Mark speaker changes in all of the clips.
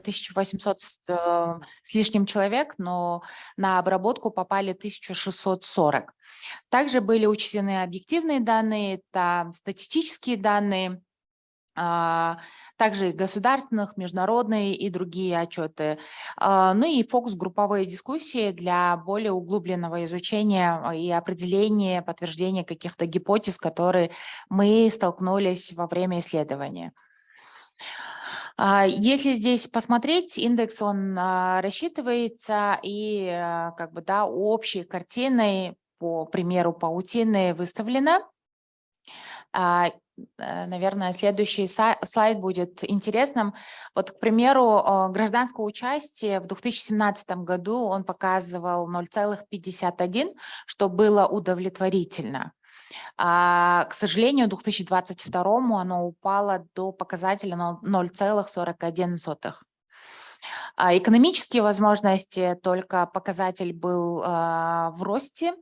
Speaker 1: 1800 с лишним человек, но на обработку попали 1640. Также были учтены объективные данные, там статистические данные, также и государственных, международные и другие отчеты. Ну и фокус-групповые дискуссии для более углубленного изучения и определения, подтверждения каких-то гипотез, которые мы столкнулись во время исследования. Если здесь посмотреть, индекс, он рассчитывается и как бы, да, общей картиной, по примеру паутины, выставлена. Наверное, следующий слайд будет интересным. Вот, к примеру, гражданское участие в 2017 году он показывал 0,51, что было удовлетворительно. К сожалению, в 2022 оно упало до показателя 0,41. Экономические возможности, только показатель был в росте.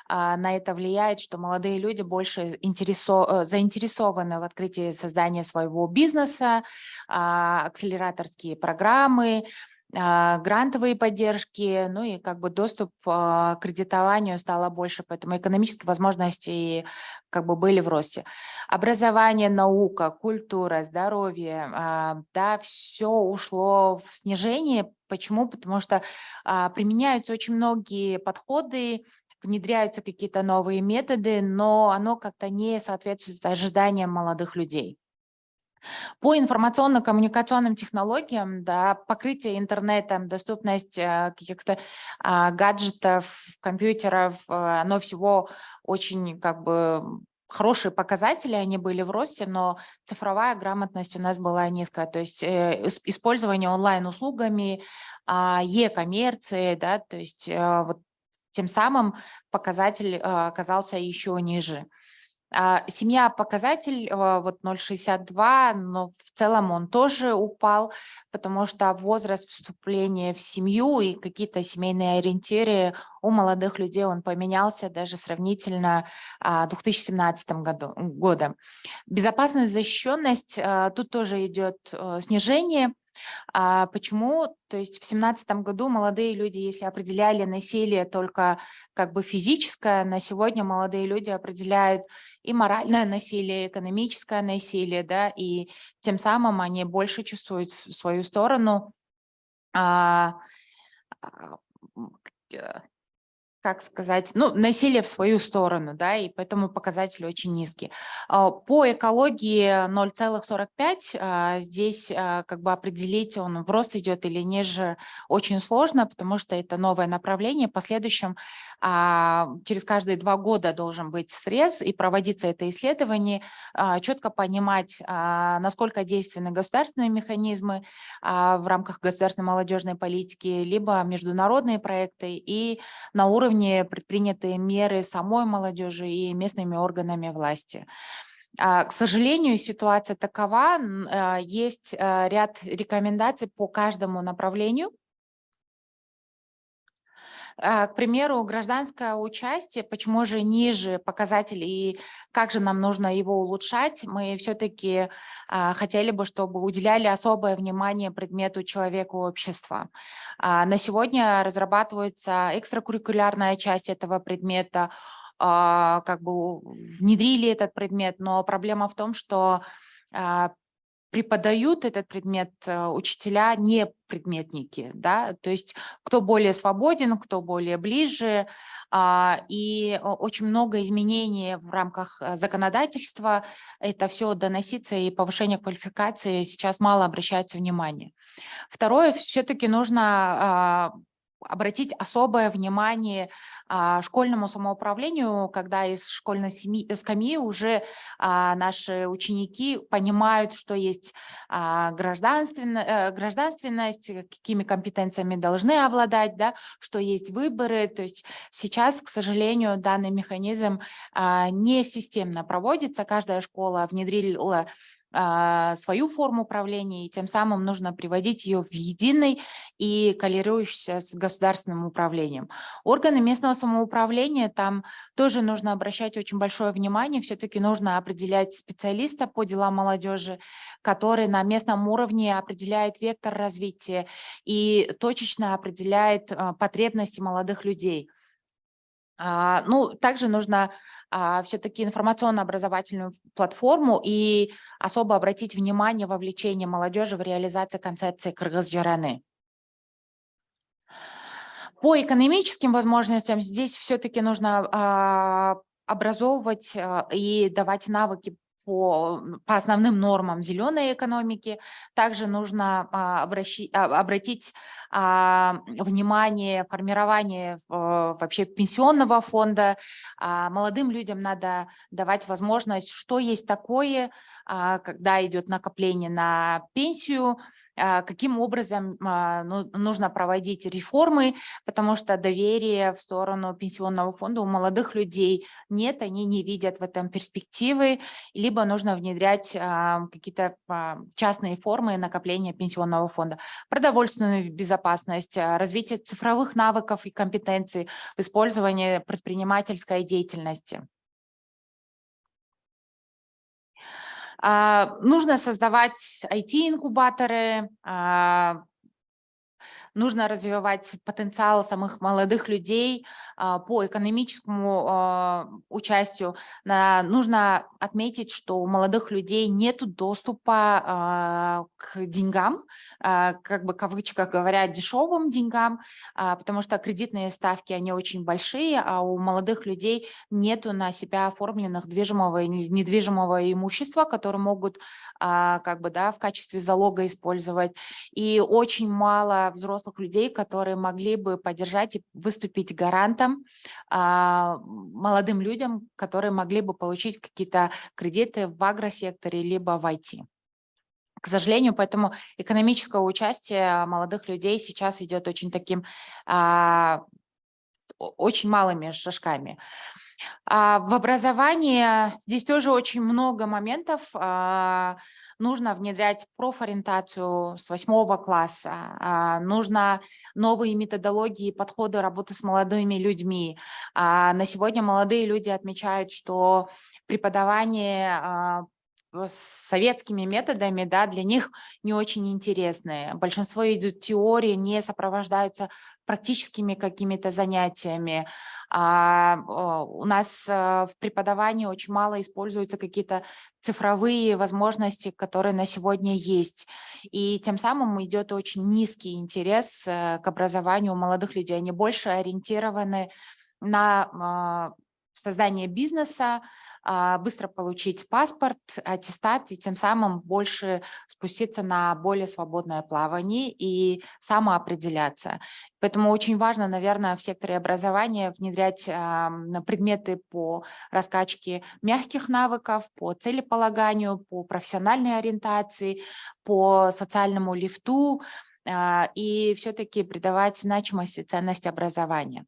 Speaker 1: На это влияет, что молодые люди больше заинтересованы в открытии создания своего бизнеса, акселераторские программы, грантовые поддержки, ну и как бы доступ к кредитованию стало больше, поэтому экономические возможности как бы были в росте. Образование, наука, культура, здоровье, да, все ушло в снижение. Почему? Потому что применяются очень многие подходы, внедряются какие-то новые методы, но оно как-то не соответствует ожиданиям молодых людей. По информационно-коммуникационным технологиям, да, покрытие интернетом, доступность каких-то гаджетов, компьютеров, оно всего очень как бы хорошие показатели, они были в росте, но цифровая грамотность у нас была низкая, то есть использование онлайн-услугами, e-коммерции, да, то есть вот тем самым показатель оказался еще ниже. Семья показатель вот 0,62, но в целом он тоже упал, потому что возраст вступления в семью и какие-то семейные ориентиры у молодых людей он поменялся даже сравнительно 2017 годом. Безопасность, защищенность, тут тоже идет снижение. Почему? То есть в 2017 году молодые люди, если определяли насилие только как бы физическое, на сегодня молодые люди определяют и моральное насилие, и экономическое насилие, да, и тем самым они больше чувствуют в свою сторону как сказать, ну, насилие в свою сторону, да, и поэтому показатель очень низкий. По экологии 0,45, здесь как бы определить, он в рост идет или ниже, очень сложно, потому что это новое направление. В последующем через каждые 2 года должен быть срез и проводиться это исследование, четко понимать, насколько действенны государственные механизмы в рамках государственной молодежной политики, либо международные проекты, и на уровне предпринятые меры самой молодежи и местными органами власти. К сожалению, ситуация такова, есть ряд рекомендаций по каждому направлению. К примеру, гражданское участие, почему же ниже показатель и как же нам нужно его улучшать? Мы все-таки хотели бы, чтобы уделяли особое внимание предмету человека общества. На сегодня разрабатывается экстракуррикулярная часть этого предмета, как бы внедрили этот предмет, но проблема в том, что преподают этот предмет учителя, не предметники, да, то есть кто более свободен, кто более ближе, и очень много изменений в рамках законодательства, это все доносится, и повышение квалификации сейчас мало обращается внимание. Второе, все-таки нужно обратить особое внимание школьному самоуправлению, как из школьной скамьи уже наши ученики понимают, что есть гражданственность, какими компетенциями должны обладать, да, что есть выборы. То есть сейчас, к сожалению, данный механизм не системно проводится. Каждая школа внедрила свою форму управления, и тем самым нужно приводить ее в единый и коррелирующийся с государственным управлением. Органы местного самоуправления, там тоже нужно обращать очень большое внимание, все-таки нужно определять специалиста по делам молодежи, который на местном уровне определяет вектор развития и точечно определяет потребности молодых людей. Ну, также нужно все-таки информационно-образовательную платформу и особо обратить внимание вовлечение молодежи в реализацию концепции Кыргыз-Жараны. По экономическим возможностям здесь все-таки нужно образовывать и давать навыки по основным нормам зеленой экономики. Также нужно обратить внимание формирование вообще пенсионного фонда. Молодым людям надо давать возможность, что есть такое, когда идет накопление на пенсию, каким образом нужно проводить реформы, потому что доверия в сторону пенсионного фонда у молодых людей нет, они не видят в этом перспективы, либо нужно внедрять какие-то частные формы накопления пенсионного фонда. Продовольственную безопасность, развитие цифровых навыков и компетенций в использовании предпринимательской деятельности. Нужно создавать IT-инкубаторы, нужно развивать потенциал самых молодых людей по экономическому участию. Нужно отметить, что у молодых людей нет доступа к деньгам, как бы в кавычках говоря, дешевым деньгам, потому что кредитные ставки, они очень большие, а у молодых людей нету на себя оформленных движимого и недвижимого имущества, которые могут как бы, да, в качестве залога использовать. И очень мало взрослых людей, которые могли бы поддержать и выступить гарантом молодым людям, которые могли бы получить какие-то кредиты в агросекторе либо в IT. К сожалению, поэтому экономическое участие молодых людей сейчас идет очень таким, очень малыми шажками. В образовании здесь тоже очень много моментов. Нужно внедрять профориентацию с 8 класса, нужно новые методологии, подходы работы с молодыми людьми. На сегодня молодые люди отмечают, что преподавание с советскими методами, да, для них не очень интересны. Большинство идут теории, не сопровождаются практическими какими-то занятиями. У нас в преподавании очень мало используются какие-то цифровые возможности, которые на сегодня есть. И тем самым идет очень низкий интерес к образованию у молодых людей. Они больше ориентированы на создание бизнеса, быстро получить паспорт, аттестат, и тем самым больше спуститься на более свободное плавание и самоопределяться. Поэтому очень важно, наверное, в секторе образования внедрять предметы по раскачке мягких навыков, по целеполаганию, по профессиональной ориентации, по социальному лифту и все-таки придавать значимость и ценность образования.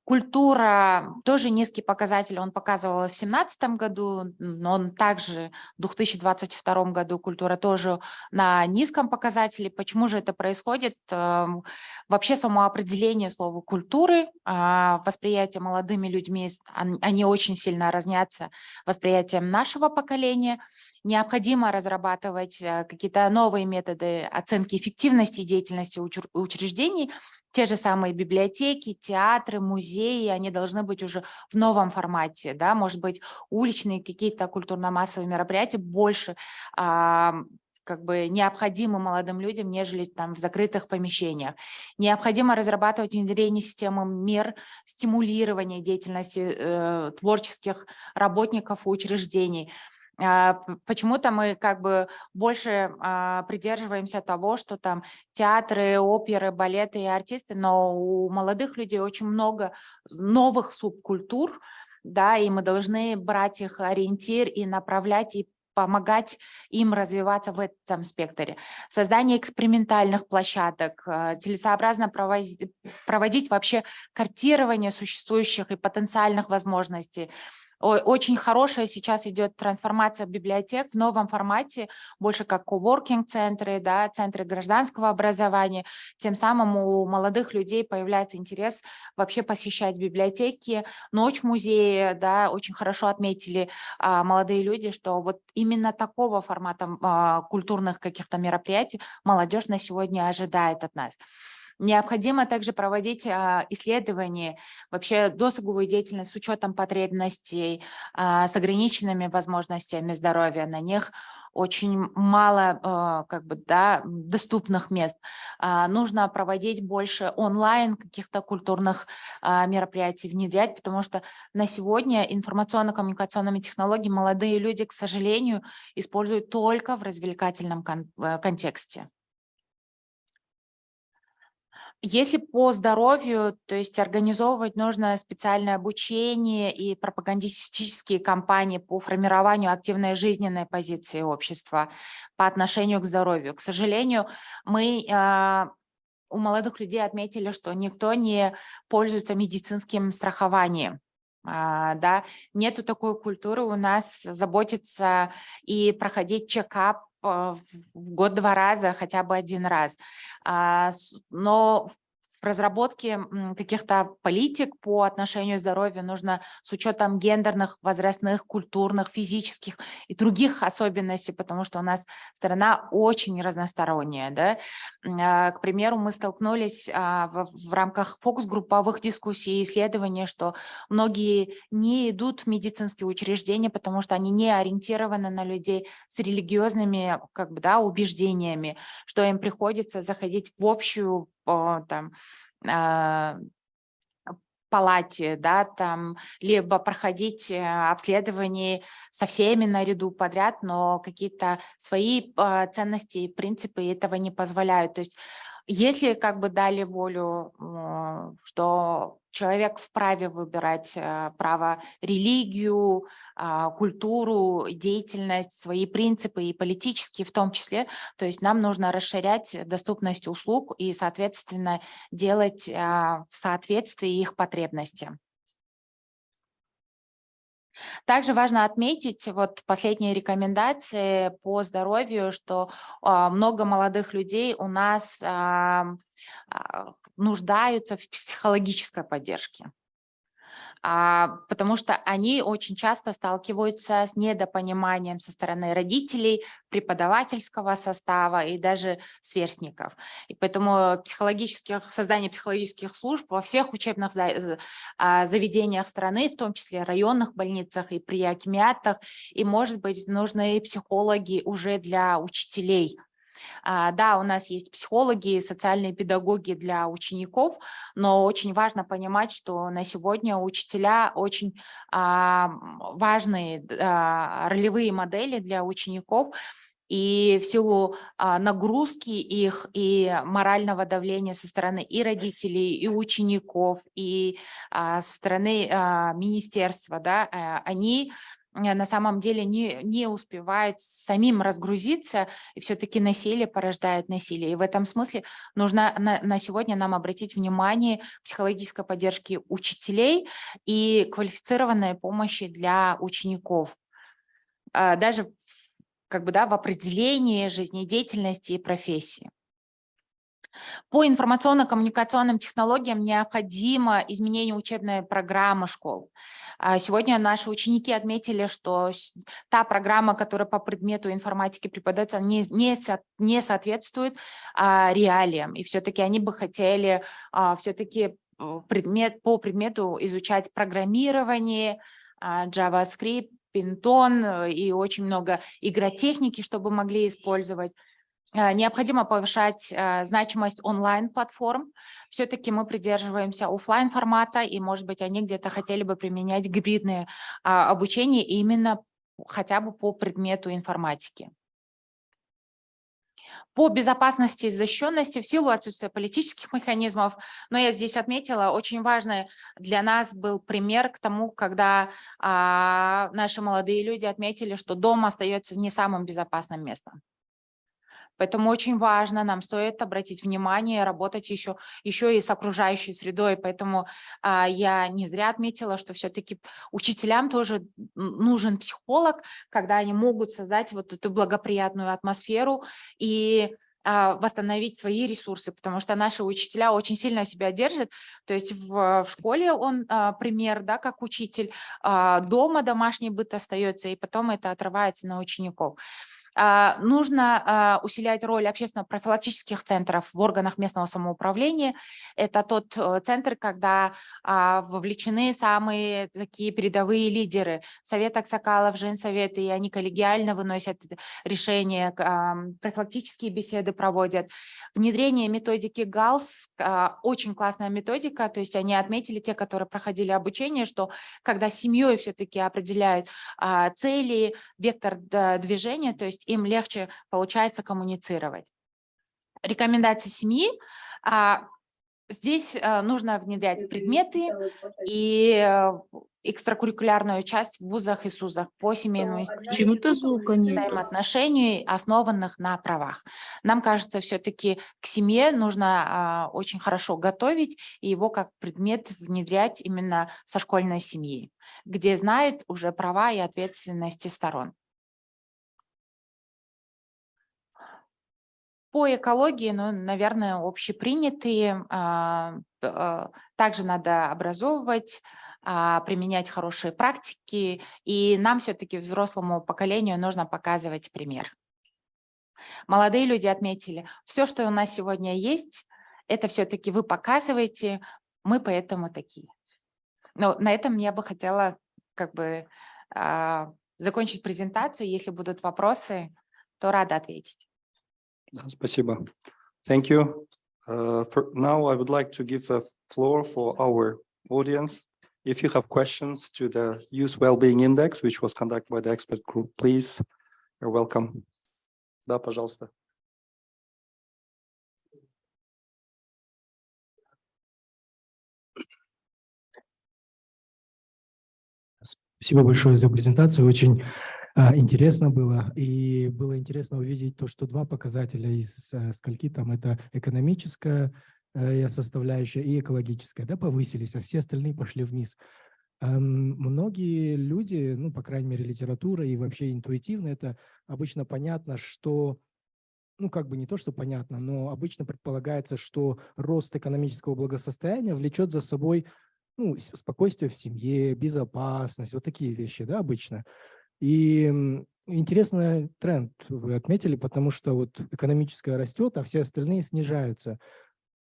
Speaker 1: Культура тоже низкий показатель, он показывал в 2017 году, но он также в 2022 году культура тоже на низком показателе. Почему же это происходит? Вообще само определение слова культуры, восприятие молодыми людьми, они очень сильно разнятся восприятием нашего поколения. Необходимо разрабатывать какие-то новые методы оценки эффективности деятельности учреждений. Те же самые библиотеки, театры, музеи, они должны быть уже в новом формате, да, может быть, уличные какие-то культурно-массовые мероприятия больше как бы необходимы молодым людям, нежели там в закрытых помещениях. Необходимо разрабатывать внедрение системы мер стимулирования деятельности творческих работников и учреждений. Почему-то мы как бы больше придерживаемся того, что там театры, оперы, балеты и артисты, но у молодых людей очень много новых субкультур, да, и мы должны брать их ориентир и направлять, и помогать им развиваться в этом спектре. Создание экспериментальных площадок, целесообразно проводить вообще картирование существующих и потенциальных возможностей, Очень хорошая сейчас идет трансформация библиотек в новом формате, больше как коворкинг-центры, да, центры гражданского образования. Тем самым у молодых людей появляется интерес вообще посещать библиотеки. Ночь музея, да, очень хорошо отметили молодые люди, что вот именно такого формата культурных каких-то мероприятий молодежь на сегодня ожидает от нас. Необходимо также проводить исследования, вообще досуговую деятельность с учетом потребностей, с ограниченными возможностями здоровья. На них очень мало как бы, да, доступных мест. Нужно проводить больше онлайн каких-то культурных мероприятий, внедрять, потому что на сегодня информационно-коммуникационными технологиями молодые люди, к сожалению, используют только в развлекательном контексте. Если по здоровью, то есть организовывать нужно специальное обучение и пропагандистические кампании по формированию активной жизненной позиции общества по отношению к здоровью. К сожалению, мы у молодых людей отметили, что никто не пользуется медицинским страхованием. Да, нету такой культуры у нас заботиться и проходить чекап в год 2 раза, хотя бы 1 раз. Но в разработке каких-то политик по отношению к здоровью нужно с учетом гендерных, возрастных, культурных, физических и других особенностей, потому что у нас страна очень разносторонняя. Да? К примеру, мы столкнулись в рамках фокус-групповых дискуссий и исследований, что многие не идут в медицинские учреждения, потому что они не ориентированы на людей с религиозными как бы, да, убеждениями, что им приходится заходить в общую палате, да, там, либо проходить обследование со всеми наряду подряд, но какие-то свои ценности и принципы этого не позволяют. То есть если как бы дали волю, что человек вправе выбирать право религию, культуру, деятельность, свои принципы и политические в том числе, то есть нам нужно расширять доступность услуг и, соответственно, делать в соответствии их потребностям. Также важно отметить вот последние рекомендации по здоровью, что много молодых людей у нас нуждаются в психологической поддержке. Потому что они очень часто сталкиваются с недопониманием со стороны родителей, преподавательского состава и даже сверстников. И поэтому создание психологических служб во всех учебных заведениях страны, в том числе районных больницах и при акимеатах, и, может быть, нужны психологи уже для учителей. Да, у нас есть психологи, социальные педагоги для учеников, но очень важно понимать, что на сегодня учителя очень важные ролевые модели для учеников, и в силу нагрузки их и морального давления со стороны и родителей, и учеников, и со стороны министерства, да, они на самом деле не успевают самим разгрузиться, и все-таки насилие порождает насилие. И в этом смысле нужно на сегодня нам обратить внимание психологической поддержки учителей и квалифицированной помощи для учеников. Даже как бы, да, в определении жизнедеятельности и профессии. По информационно-коммуникационным технологиям необходимо изменение учебной программы школ. Сегодня наши ученики отметили, что та программа, которая по предмету информатики преподается, не соответствует реалиям. И все-таки они бы хотели все-таки по предмету изучать программирование, JavaScript, Python и очень много игротехники, чтобы могли использовать. Необходимо повышать значимость онлайн-платформ. Все-таки мы придерживаемся офлайн формата, и, может быть, они где-то хотели бы применять гибридное обучение именно хотя бы по предмету информатики. По безопасности и защищенности в силу отсутствия политических механизмов, но я здесь отметила, очень важный для нас был пример к тому, когда наши молодые люди отметили, что дом остается не самым безопасным местом. Поэтому очень важно, нам стоит обратить внимание, работать еще и с окружающей средой. Поэтому я не зря отметила, что все-таки учителям тоже нужен психолог, когда они могут создать вот эту благоприятную атмосферу и восстановить свои ресурсы, потому что наши учителя очень сильно себя держат. То есть в школе он пример, да, как учитель, дома домашний быт остается, и потом это отрывается на учеников. Нужно усилять роль общественно-профилактических центров в органах местного самоуправления. Это тот центр, когда вовлечены самые такие передовые лидеры. Совет Аксакалов, Женсовет, и они коллегиально выносят решения, профилактические беседы проводят. Внедрение методики ГАЛС, очень классная методика, то есть они отметили, те, которые проходили обучение, что когда семьей все-таки определяют цели, вектор движения, то есть им легче получается коммуницировать. Рекомендации семьи. Здесь нужно внедрять предметы и экстракуррикулярную часть в вузах и СУЗах по семейному
Speaker 2: Почему-то звука нет.
Speaker 1: взаимоотношений, основанных на правах. Нам кажется, все-таки к семье нужно очень хорошо готовить и его как предмет внедрять именно со школьной семьи, где знают уже права и ответственности сторон. По экологии, ну, наверное, общепринятые. Также надо образовывать, применять хорошие практики, и нам все-таки, взрослому поколению, нужно показывать пример. Молодые люди отметили, все, что у нас сегодня есть, это все-таки вы показываете, мы поэтому такие. Но на этом я бы хотела закончить презентацию. Если будут вопросы, то рада ответить.
Speaker 3: Спасибо. Thank you. Now I would like to give the floor for our audience. If you have questions to the Youth Wellbeing Index, which was conducted by the expert group, please, you're welcome. Да, пожалуйста.
Speaker 4: Спасибо большое за презентацию. Очень интересно было. И было интересно увидеть то, что два показателя из скольки там это экономическая составляющая и экологическая, да, повысились, а все остальные пошли вниз. Многие люди, ну, по крайней мере, литература и вообще интуитивно, это обычно понятно, что, ну, как бы не то, что понятно, но обычно предполагается, что рост экономического благосостояния влечет за собой, ну, спокойствие в семье, безопасность, вот такие вещи, да, обычно. И интересный тренд вы отметили, потому что вот экономическое растет, а все остальные снижаются.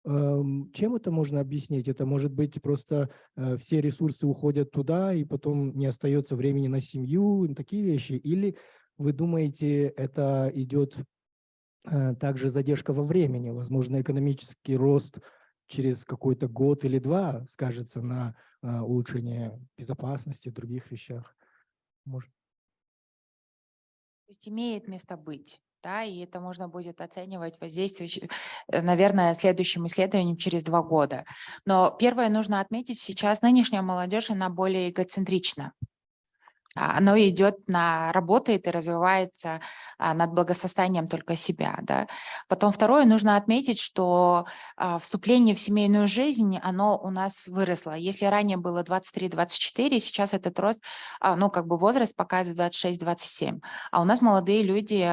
Speaker 4: Чем это можно объяснить? Это может быть просто все ресурсы уходят туда, и потом не остается времени на семью, такие вещи? Или вы думаете, это идет также задержка во времени? Возможно, экономический рост через какой-то год или два скажется на улучшение безопасности, других вещах? Может.
Speaker 1: То есть имеет место быть, да, и это можно будет оценивать воздействие, наверное, следующим исследованием через 2 года. Но первое нужно отметить, сейчас нынешняя молодежь, она более эгоцентрична. Оно идет работает и развивается над благосостоянием только себя. Да. Потом второе, нужно отметить, что вступление в семейную жизнь, оно у нас выросло. Если ранее было 23-24, сейчас этот рост, ну, как бы возраст показывает 26-27. А у нас молодые люди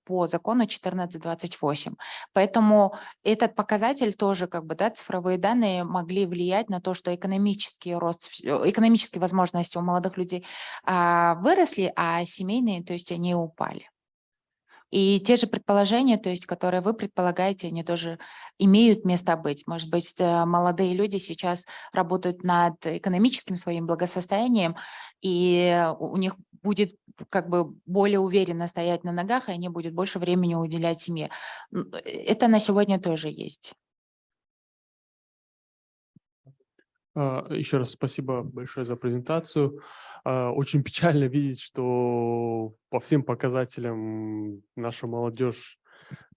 Speaker 1: по закону 14-28. Поэтому этот показатель тоже, как бы, да, цифровые данные могли влиять на то, что экономические возможности у молодых людей выросли, а семейные, то есть они упали. И те же предположения, то есть, которые вы предполагаете, они тоже имеют место быть. Может быть, молодые люди сейчас работают над экономическим своим благосостоянием, и у них будет как бы более уверенно стоять на ногах, и они будут больше времени уделять семье. Это на сегодня тоже есть.
Speaker 5: Еще раз спасибо большое за презентацию. Очень печально видеть, что по всем показателям наша молодежь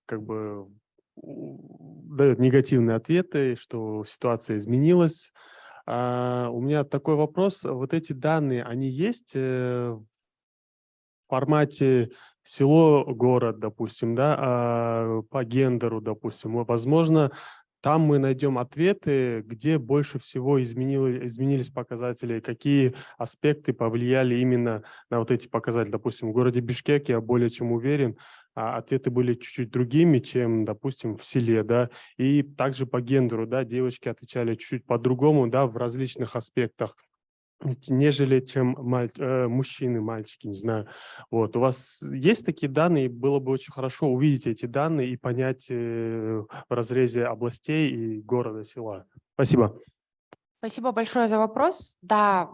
Speaker 5: как бы дает негативные ответы, что ситуация изменилась. У меня такой вопрос. Вот эти данные, они есть в формате село, город, допустим, да, по гендеру, допустим, возможно, там мы найдем ответы, где больше всего изменились показатели, какие аспекты повлияли именно на вот эти показатели. Допустим, в городе Бишкек, я более чем уверен, ответы были чуть-чуть другими, чем, допустим, в селе, да, и также по гендеру, да, девочки отвечали чуть-чуть по-другому, да, в различных аспектах, нежели чем мужчины, мальчики, не знаю. Вот, у вас есть такие данные? Было бы очень хорошо увидеть эти данные и понять в разрезе областей и города, села. Спасибо.
Speaker 1: Спасибо большое за вопрос. Да,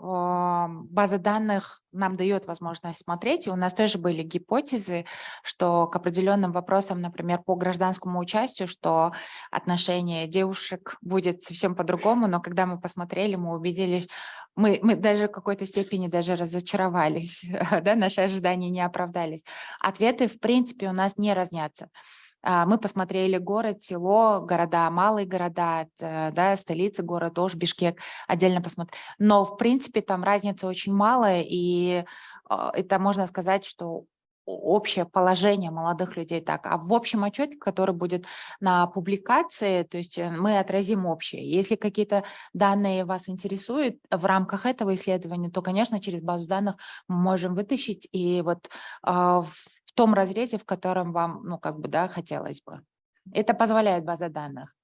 Speaker 1: база данных нам дает возможность смотреть, и у нас тоже были гипотезы, что к определенным вопросам, например, по гражданскому участию, что отношение девушек будет совсем по-другому, но когда мы посмотрели, мы убедились, мы даже в какой-то степени даже разочаровались, да, наши ожидания не оправдались. Ответы, в принципе, у нас не разнятся. Мы посмотрели город, село, города, малые города, да, столицы, город Ош, Бишкек, отдельно посмотрели. Но, в принципе, там разница очень малая, и это можно сказать, что общее положение молодых людей так. А в общем отчете, который будет на публикации, то есть мы отразим общее. Если какие-то данные вас интересуют в рамках этого исследования, то, конечно, через базу данных мы можем вытащить и вот в том разрезе, в котором вам, ну, как бы, да, хотелось бы. Это позволяет база данных.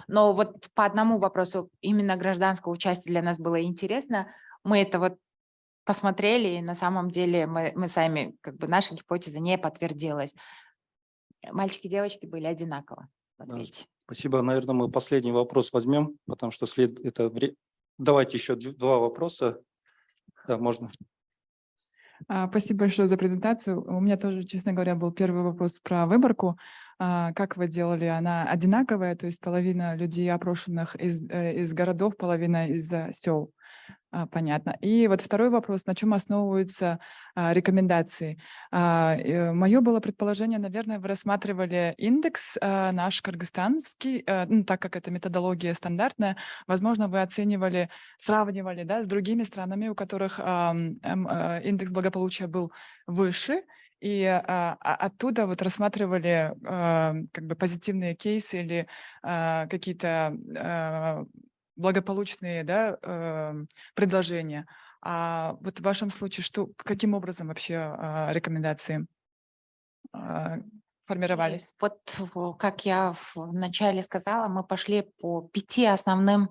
Speaker 1: Но вот по одному вопросу именно гражданского участия для нас было интересно. Мы это вот посмотрели, и на самом деле мы сами, как бы, наша гипотеза не подтвердилась. Мальчики и девочки были одинаково в ответе.
Speaker 3: Спасибо. Наверное, мы последний вопрос возьмем, потому что давайте еще два вопроса. Да, можно.
Speaker 2: Спасибо большое за презентацию. У меня тоже, честно говоря, был первый вопрос про выборку. Как вы делали? Она одинаковая, то есть половина людей, опрошенных из городов, половина из сел? Понятно. И вот второй вопрос, на чем основываются рекомендации? Мое было предположение, наверное, вы рассматривали индекс наш кыргызстанский, ну, так как это методология стандартная, возможно, вы оценивали, сравнивали, да, с другими странами, у которых индекс благополучия был выше, и оттуда вот рассматривали как бы позитивные кейсы или какие-то благополучные, да, предложения. А вот в вашем случае каким образом вообще рекомендации формировались?
Speaker 1: Вот как я вначале сказала, мы пошли по 5 основным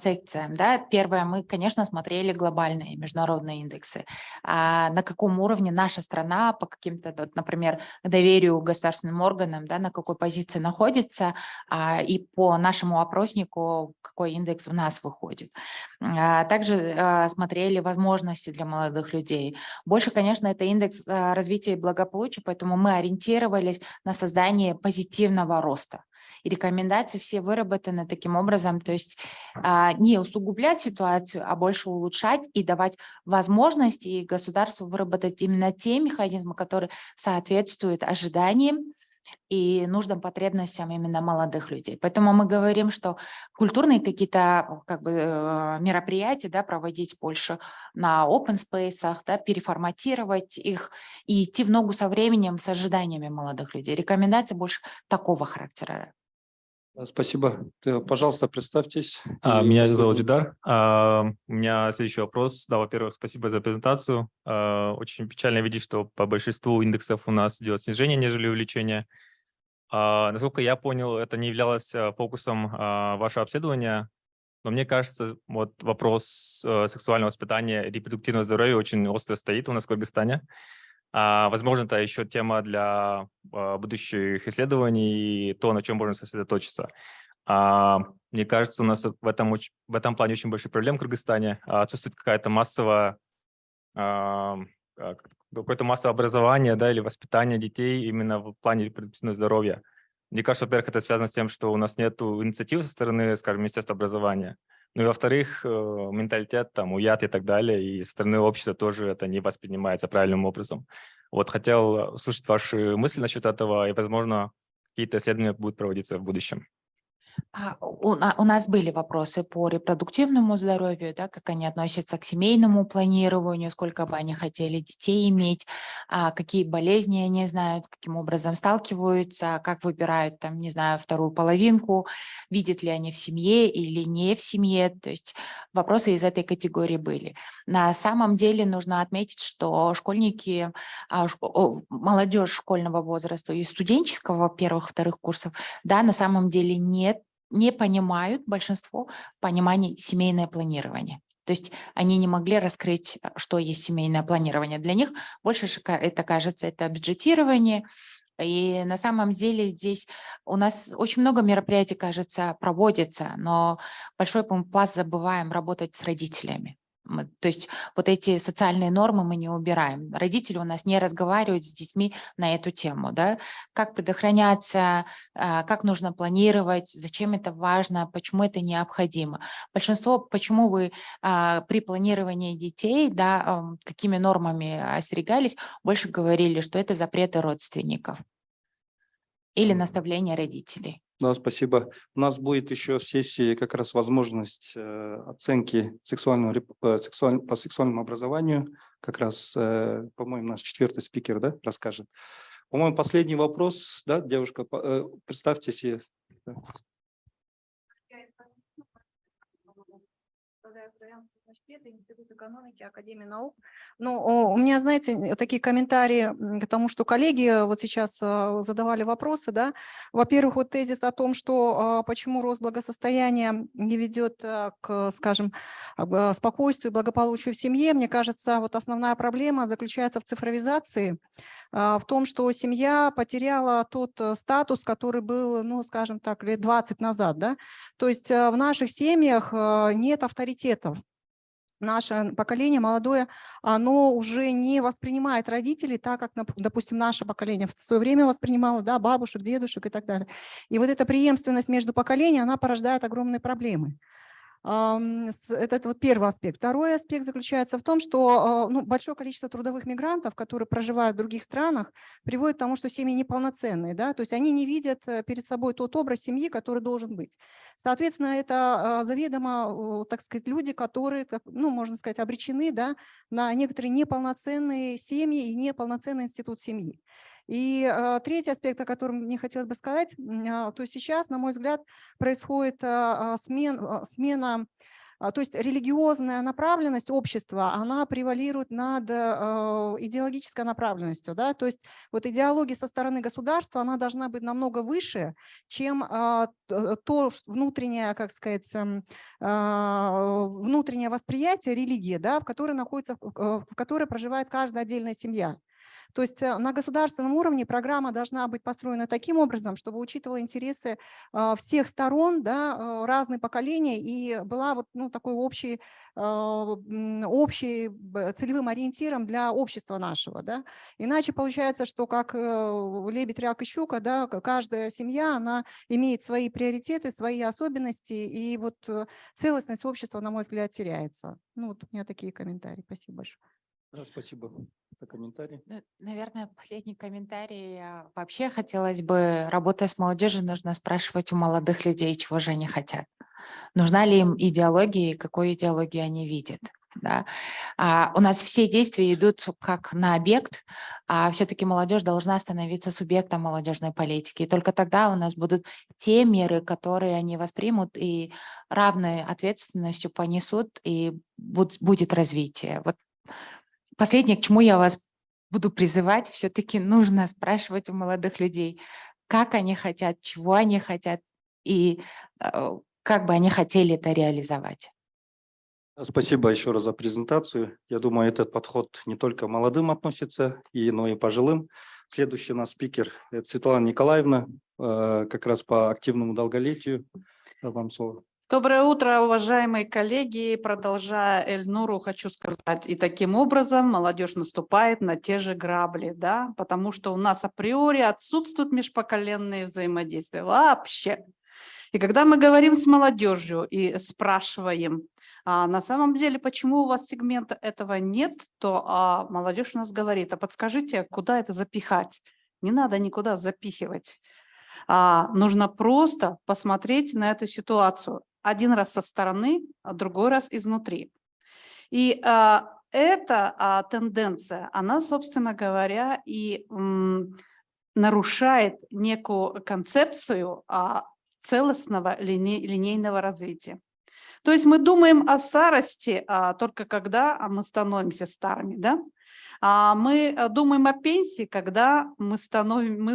Speaker 1: секциям. Да? Первое, мы, конечно, смотрели глобальные международные индексы. На каком уровне наша страна по каким-то, вот, например, доверию государственным органам, да, на какой позиции находится, и по нашему опроснику какой индекс у нас выходит. Также смотрели возможности для молодых людей. Больше, конечно, это индекс развития и благополучия, поэтому мы ориентировались на создание позитивного роста. И рекомендации все выработаны таким образом, то есть не усугублять ситуацию, а больше улучшать и давать возможности государству выработать именно те механизмы, которые соответствуют ожиданиям и нужным потребностям именно молодых людей. Поэтому мы говорим, что культурные какие-то как бы мероприятия, да, проводить больше на open space, да, переформатировать их и идти в ногу со временем, с ожиданиями молодых людей. Рекомендации больше такого характера.
Speaker 3: Спасибо. Пожалуйста, представьтесь.
Speaker 6: Меня зовут Дидар. У меня следующий вопрос. Да, во-первых, спасибо за презентацию. Очень печально видеть, что по большинству индексов у нас идет снижение, нежели увеличение. Насколько я понял, это не являлось фокусом вашего обследования, но мне кажется, вот вопрос сексуального воспитания и репродуктивного здоровья очень остро стоит у нас в Кыргызстане. Возможно, это еще тема для будущих исследований и то, на чем можно сосредоточиться. Мне кажется, у нас в этом плане очень большие проблемы в Кыргызстане. Отсутствует какое-то массовое образование, да, или воспитание детей именно в плане репродуктивного здоровья. Мне кажется, во-первых, это связано с тем, что у нас нет инициатив со стороны, скажем, Министерства образования. Ну и во-вторых, менталитет, там, уят и так далее, и со стороны общества тоже это не воспринимается правильным образом. Вот хотел услышать ваши мысли насчет этого, и, возможно, какие-то исследования будут проводиться в будущем.
Speaker 1: У нас были вопросы по репродуктивному здоровью, да, как они относятся к семейному планированию, сколько бы они хотели детей иметь, какие болезни они знают, каким образом сталкиваются, как выбирают, там, не знаю, вторую половинку, видят ли они в семье или не в семье. То есть вопросы из этой категории были. На самом деле нужно отметить, что школьники, молодежь школьного возраста и студенческого первых-вторых курсов, да, на самом деле не понимают большинство пониманий семейное планирование. То есть они не могли раскрыть, что есть семейное планирование. Для них больше это кажется, это бюджетирование. И на самом деле здесь у нас очень много мероприятий, кажется, проводится, но большой пласт забываем работать с родителями. То есть вот эти социальные нормы мы не убираем. Родители у нас не разговаривают с детьми на эту тему. Да? Как предохраняться, как нужно планировать, зачем это важно, почему это необходимо. Большинство, почему вы при планировании детей, да, какими нормами остерегались, больше говорили, что это запреты родственников или наставления родителей.
Speaker 3: Да, спасибо. У нас будет еще в сессии как раз возможность оценки по сексуальному образованию. Как раз, по-моему, наш 4-й спикер, да, расскажет. По-моему, последний вопрос, да, девушка, представьтесь.
Speaker 7: Институт экономики, Академии наук. Ну, у меня, знаете, такие комментарии к тому, что коллеги вот сейчас задавали вопросы, да. Во-первых, вот тезис о том, что почему рост благосостояния не ведет к, скажем, спокойствию, благополучию в семье, мне кажется, вот основная проблема заключается в цифровизации, в том, что семья потеряла тот статус, который был, ну, скажем так, лет 20 назад, да. То есть в наших семьях нет авторитетов. Наше поколение молодое, оно уже не воспринимает родителей так, как, допустим, наше поколение в свое время воспринимало, да, бабушек, дедушек и так далее. И вот эта преемственность между поколениями, она порождает огромные проблемы. Это вот первый аспект. Второй аспект заключается в том, что большое количество трудовых мигрантов, которые проживают в других странах, приводит к тому, что семьи неполноценные, да, то есть они не видят перед собой тот образ семьи, который должен быть. Соответственно, это заведомо, так сказать, люди, которые, ну, можно сказать, обречены, да, на некоторые неполноценные семьи и неполноценный институт семьи. И третий аспект, о котором мне хотелось бы сказать, то есть сейчас, на мой взгляд, происходит смена, то есть религиозная направленность общества, она превалирует над идеологической направленностью. Да? То есть вот идеология со стороны государства, она должна быть намного выше, чем то внутреннее, как сказать, внутреннее восприятие религии, да, в которой проживает каждая отдельная семья. То есть на государственном уровне программа должна быть построена таким образом, чтобы учитывала интересы всех сторон, да, разные поколения, и была вот, ну, такой общей целевым ориентиром для общества нашего. Да. Иначе получается, что как лебедь, рак и щука, да, каждая семья, она имеет свои приоритеты, свои особенности, и вот целостность общества, на мой взгляд, теряется. Ну, вот у меня такие комментарии. Спасибо большое.
Speaker 3: Да, спасибо за комментарий.
Speaker 1: Наверное, последний комментарий. Вообще хотелось бы, работая с молодежью, нужно спрашивать у молодых людей, чего же они хотят. Нужна ли им идеология и какой идеологию они видят. Да? У нас все действия идут как на объект, а все-таки молодежь должна становиться субъектом молодежной политики. И только тогда у нас будут те меры, которые они воспримут и равной ответственностью понесут, и будет развитие. Вот последнее, к чему я вас буду призывать, все-таки нужно спрашивать у молодых людей, как они хотят, чего они хотят и как бы они хотели это реализовать.
Speaker 3: Спасибо еще раз за презентацию. Я думаю, этот подход не только молодым относится, но и пожилым. Следующий у нас спикер – это Светлана Николаевна, как раз по активному долголетию. Вам слово.
Speaker 8: Доброе утро, уважаемые коллеги. Продолжая Эльнуру, хочу сказать, и таким образом молодежь наступает на те же грабли, да, потому что у нас априори отсутствуют межпоколенные взаимодействия вообще. И когда мы говорим с молодежью и спрашиваем, на самом деле, почему у вас сегмента этого нет, то молодежь у нас говорит, подскажите, куда это запихать? Не надо никуда запихивать. Нужно просто посмотреть на эту ситуацию. Один раз со стороны, а другой раз изнутри. И эта тенденция, она, собственно говоря, и нарушает некую концепцию целостного линейного развития. То есть мы думаем о старости только когда мы становимся старыми, да? Мы думаем о пенсии, когда мы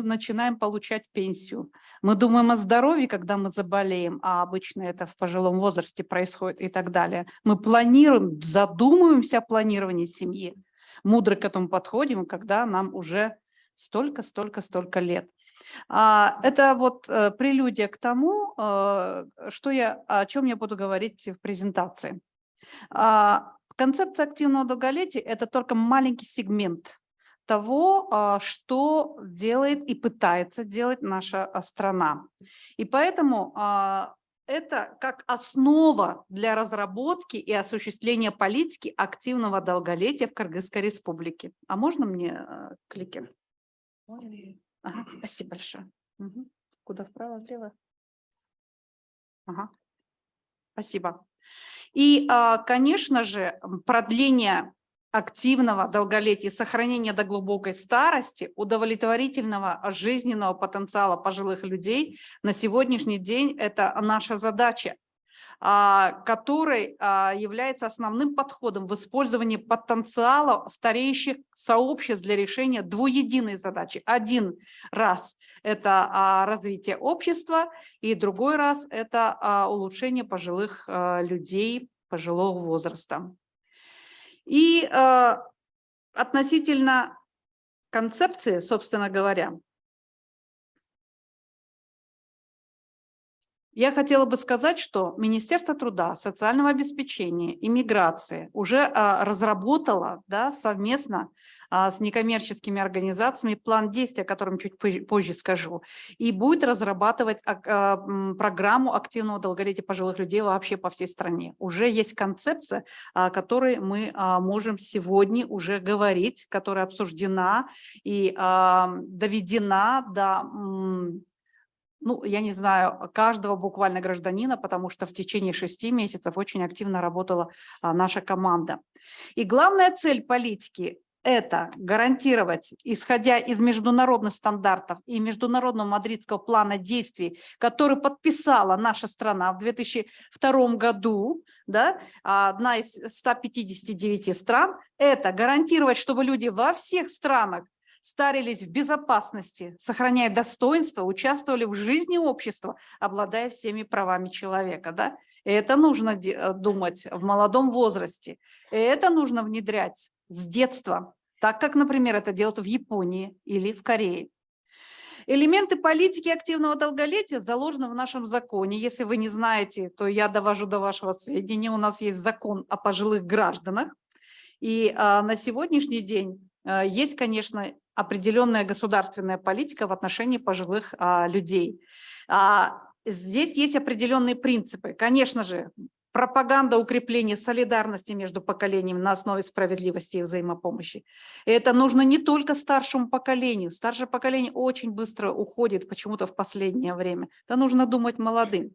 Speaker 8: начинаем получать пенсию. Мы думаем о здоровье, когда мы заболеем, а обычно это в пожилом возрасте происходит и так далее. Мы планируем, задумываемся о планировании семьи. Мудро к этому подходим, когда нам уже столько лет. Это вот прелюдия к тому, о чем я буду говорить в презентации. Концепция активного долголетия – это только маленький сегмент того, что делает и пытается делать наша страна. И поэтому это как основа для разработки и осуществления политики активного долголетия в Кыргызской республике. А можно мне клики? Ага, спасибо большое. Угу. Куда, вправо, влево? Ага. Спасибо. И, конечно же, продление активного долголетия, сохранение до глубокой старости, удовлетворительного жизненного потенциала пожилых людей на сегодняшний день – это наша задача, который является основным подходом в использовании потенциала стареющих сообществ для решения двуединой задачи. Один раз это развитие общества, и другой раз это улучшение пожилых людей, пожилого возраста. И относительно концепции, собственно говоря, я хотела бы сказать, что Министерство труда, социального обеспечения и миграции уже разработало, да, совместно с некоммерческими организациями план действий, о котором чуть позже скажу, и будет разрабатывать программу активного долголетия пожилых людей вообще по всей стране. Уже есть концепция, о которой мы можем сегодня уже говорить, которая обсуждена и доведена до... я не знаю, каждого буквально гражданина, потому что в течение 6 месяцев очень активно работала наша команда. И главная цель политики – это гарантировать, исходя из международных стандартов и международного мадридского плана действий, который подписала наша страна в 2002 году, да, одна из 159 стран, это гарантировать, чтобы люди во всех странах старились в безопасности, сохраняя достоинство, участвовали в жизни общества, обладая всеми правами человека. Да? И это нужно думать в молодом возрасте. И это нужно внедрять с детства, так как, например, это делают в Японии или в Корее. Элементы политики активного долголетия заложены в нашем законе. Если вы не знаете, то я довожу до вашего сведения. У нас есть закон о пожилых гражданах. И на сегодняшний день есть, конечно, определенная государственная политика в отношении пожилых людей. Здесь есть определенные принципы. Конечно же, пропаганда укрепления солидарности между поколениями на основе справедливости и взаимопомощи. И это нужно не только старшему поколению. Старшее поколение очень быстро уходит почему-то в последнее время. Это нужно думать молодым.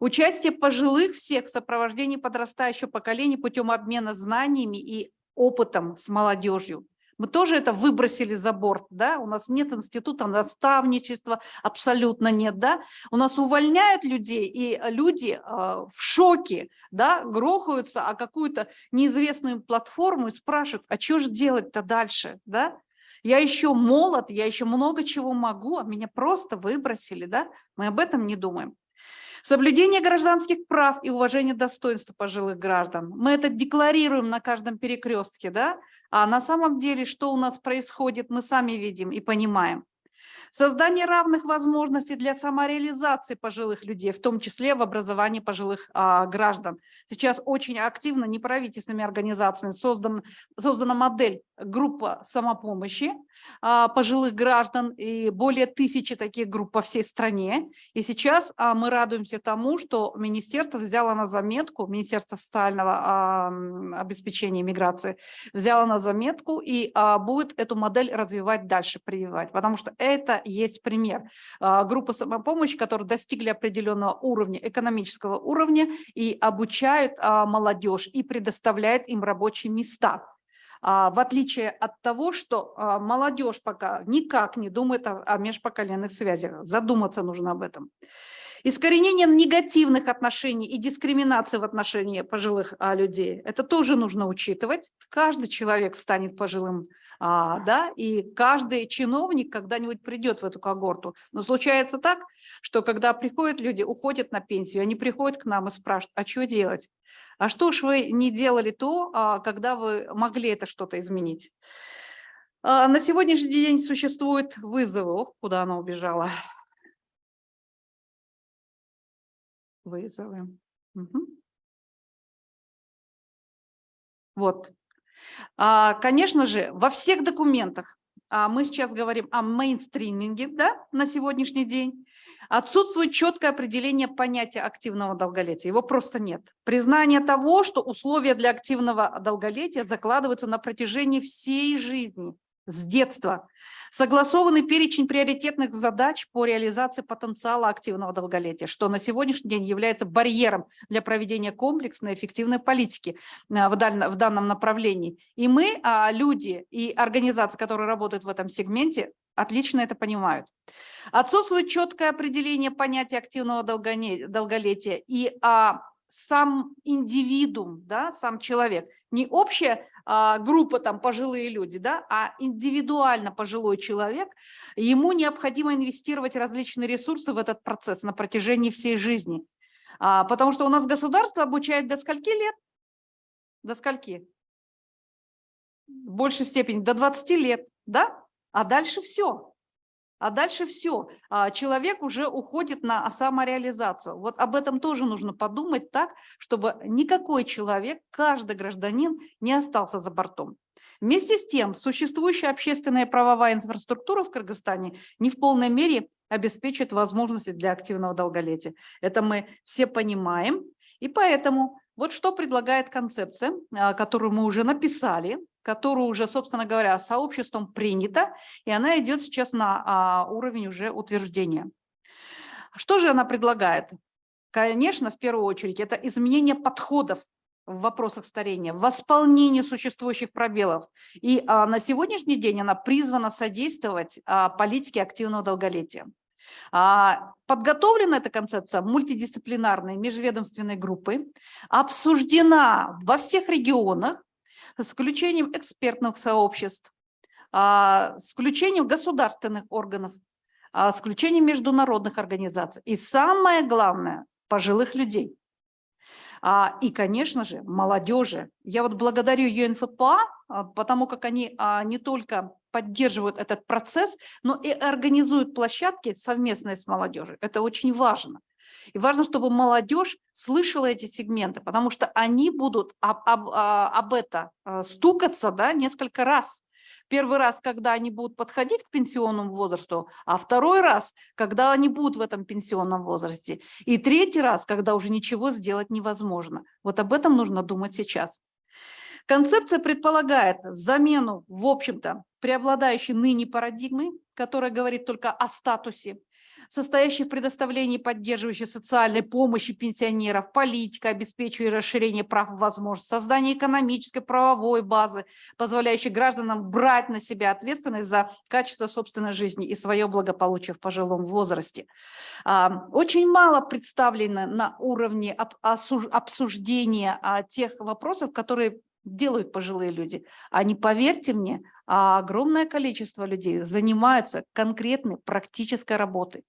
Speaker 8: Участие пожилых всех в сопровождении подрастающего поколения путем обмена знаниями и опытом с молодежью. Мы тоже это выбросили за борт, да, у нас нет института наставничества, абсолютно нет, да, у нас увольняют людей, и люди в шоке, да, грохаются о какую-то неизвестную им платформу и спрашивают, а что же делать-то дальше, да, я еще молод, я еще много чего могу, а меня просто выбросили, да, мы об этом не думаем. Соблюдение гражданских прав и уважение достоинства пожилых граждан. Мы это декларируем на каждом перекрестке, да? А на самом деле, что у нас происходит, мы сами видим и понимаем. Создание равных возможностей для самореализации пожилых людей, в том числе в образовании пожилых граждан. Сейчас очень активно неправительственными организациями создана модель группа самопомощи пожилых граждан, и более 1000 таких групп по всей стране. И сейчас мы радуемся тому, что министерство взяло на заметку, Министерство социального обеспечения и миграции взяло на заметку и будет эту модель развивать дальше, прививать, потому что это есть пример. Группа самопомощи, которые достигли определенного уровня, экономического уровня, и обучают молодежь и предоставляют им рабочие места. В отличие от того, что молодежь пока никак не думает о межпоколенных связях. Задуматься нужно об этом. Искоренение негативных отношений и дискриминации в отношении пожилых людей, это тоже нужно учитывать. Каждый человек станет пожилым, да, и каждый чиновник когда-нибудь придет в эту когорту. Но случается так, что когда приходят люди, уходят на пенсию, они приходят к нам и спрашивают, а что делать? А что ж вы не делали то, когда вы могли это что-то изменить? На сегодняшний день существуют вызовы. Ох, куда она убежала? Вызовы. Угу. Вот. Конечно же, во всех документах, мы сейчас говорим о мейнстриминге, да, на сегодняшний день, отсутствует четкое определение понятия активного долголетия. Его просто нет. Признание того, что условия для активного долголетия закладываются на протяжении всей жизни, с детства. Согласованный перечень приоритетных задач по реализации потенциала активного долголетия, что на сегодняшний день является барьером для проведения комплексной эффективной политики в данном направлении. И мы, люди и организации, которые работают в этом сегменте, отлично это понимают. Отсутствует четкое определение понятия активного долголетия и сам индивидуум, да, сам человек, не общая группа там пожилые люди, да, а индивидуально пожилой человек, ему необходимо инвестировать различные ресурсы в этот процесс на протяжении всей жизни. Потому что у нас государство обучает до скольки лет? До скольки? В большей степени до 20 лет, да? А дальше все. Человек уже уходит на самореализацию. Вот об этом тоже нужно подумать так, чтобы никакой человек, каждый гражданин не остался за бортом. Вместе с тем, существующая общественная и правовая инфраструктура в Кыргызстане не в полной мере обеспечивает возможности для активного долголетия. Это мы все понимаем. И поэтому вот что предлагает концепция, которую мы уже написали, которую уже, собственно говоря, сообществом принята, и она идет сейчас на уровень уже утверждения. Что же она предлагает? Конечно, в первую очередь, это изменение подходов в вопросах старения, восполнение существующих пробелов. И на сегодняшний день она призвана содействовать политике активного долголетия. Подготовлена эта концепция мультидисциплинарной межведомственной группой, обсуждена во всех регионах, с включением экспертных сообществ, с включением государственных органов, с включением международных организаций и, самое главное, пожилых людей. И, конечно же, молодежи. Я вот благодарю ЮНФПА, потому как они не только поддерживают этот процесс, но и организуют площадки совместные с молодежью. Это очень важно. И важно, чтобы молодежь слышала эти сегменты, потому что они будут об это стукаться, да, несколько раз. Первый раз, когда они будут подходить к пенсионному возрасту, а второй раз, когда они будут в этом пенсионном возрасте. И третий раз, когда уже ничего сделать невозможно. Вот об этом нужно думать сейчас. Концепция предполагает замену, в общем-то, преобладающей ныне парадигмы, которая говорит только о статусе, состоящей в предоставлении поддерживающей социальной помощи пенсионеров, политика, обеспечивающая расширение прав и возможностей, создание экономической, правовой базы, позволяющей гражданам брать на себя ответственность за качество собственной жизни и свое благополучие в пожилом возрасте. Очень мало представлено на уровне обсуждения тех вопросов, которые делают пожилые люди. Они, поверьте мне, огромное количество людей занимаются конкретной практической работой.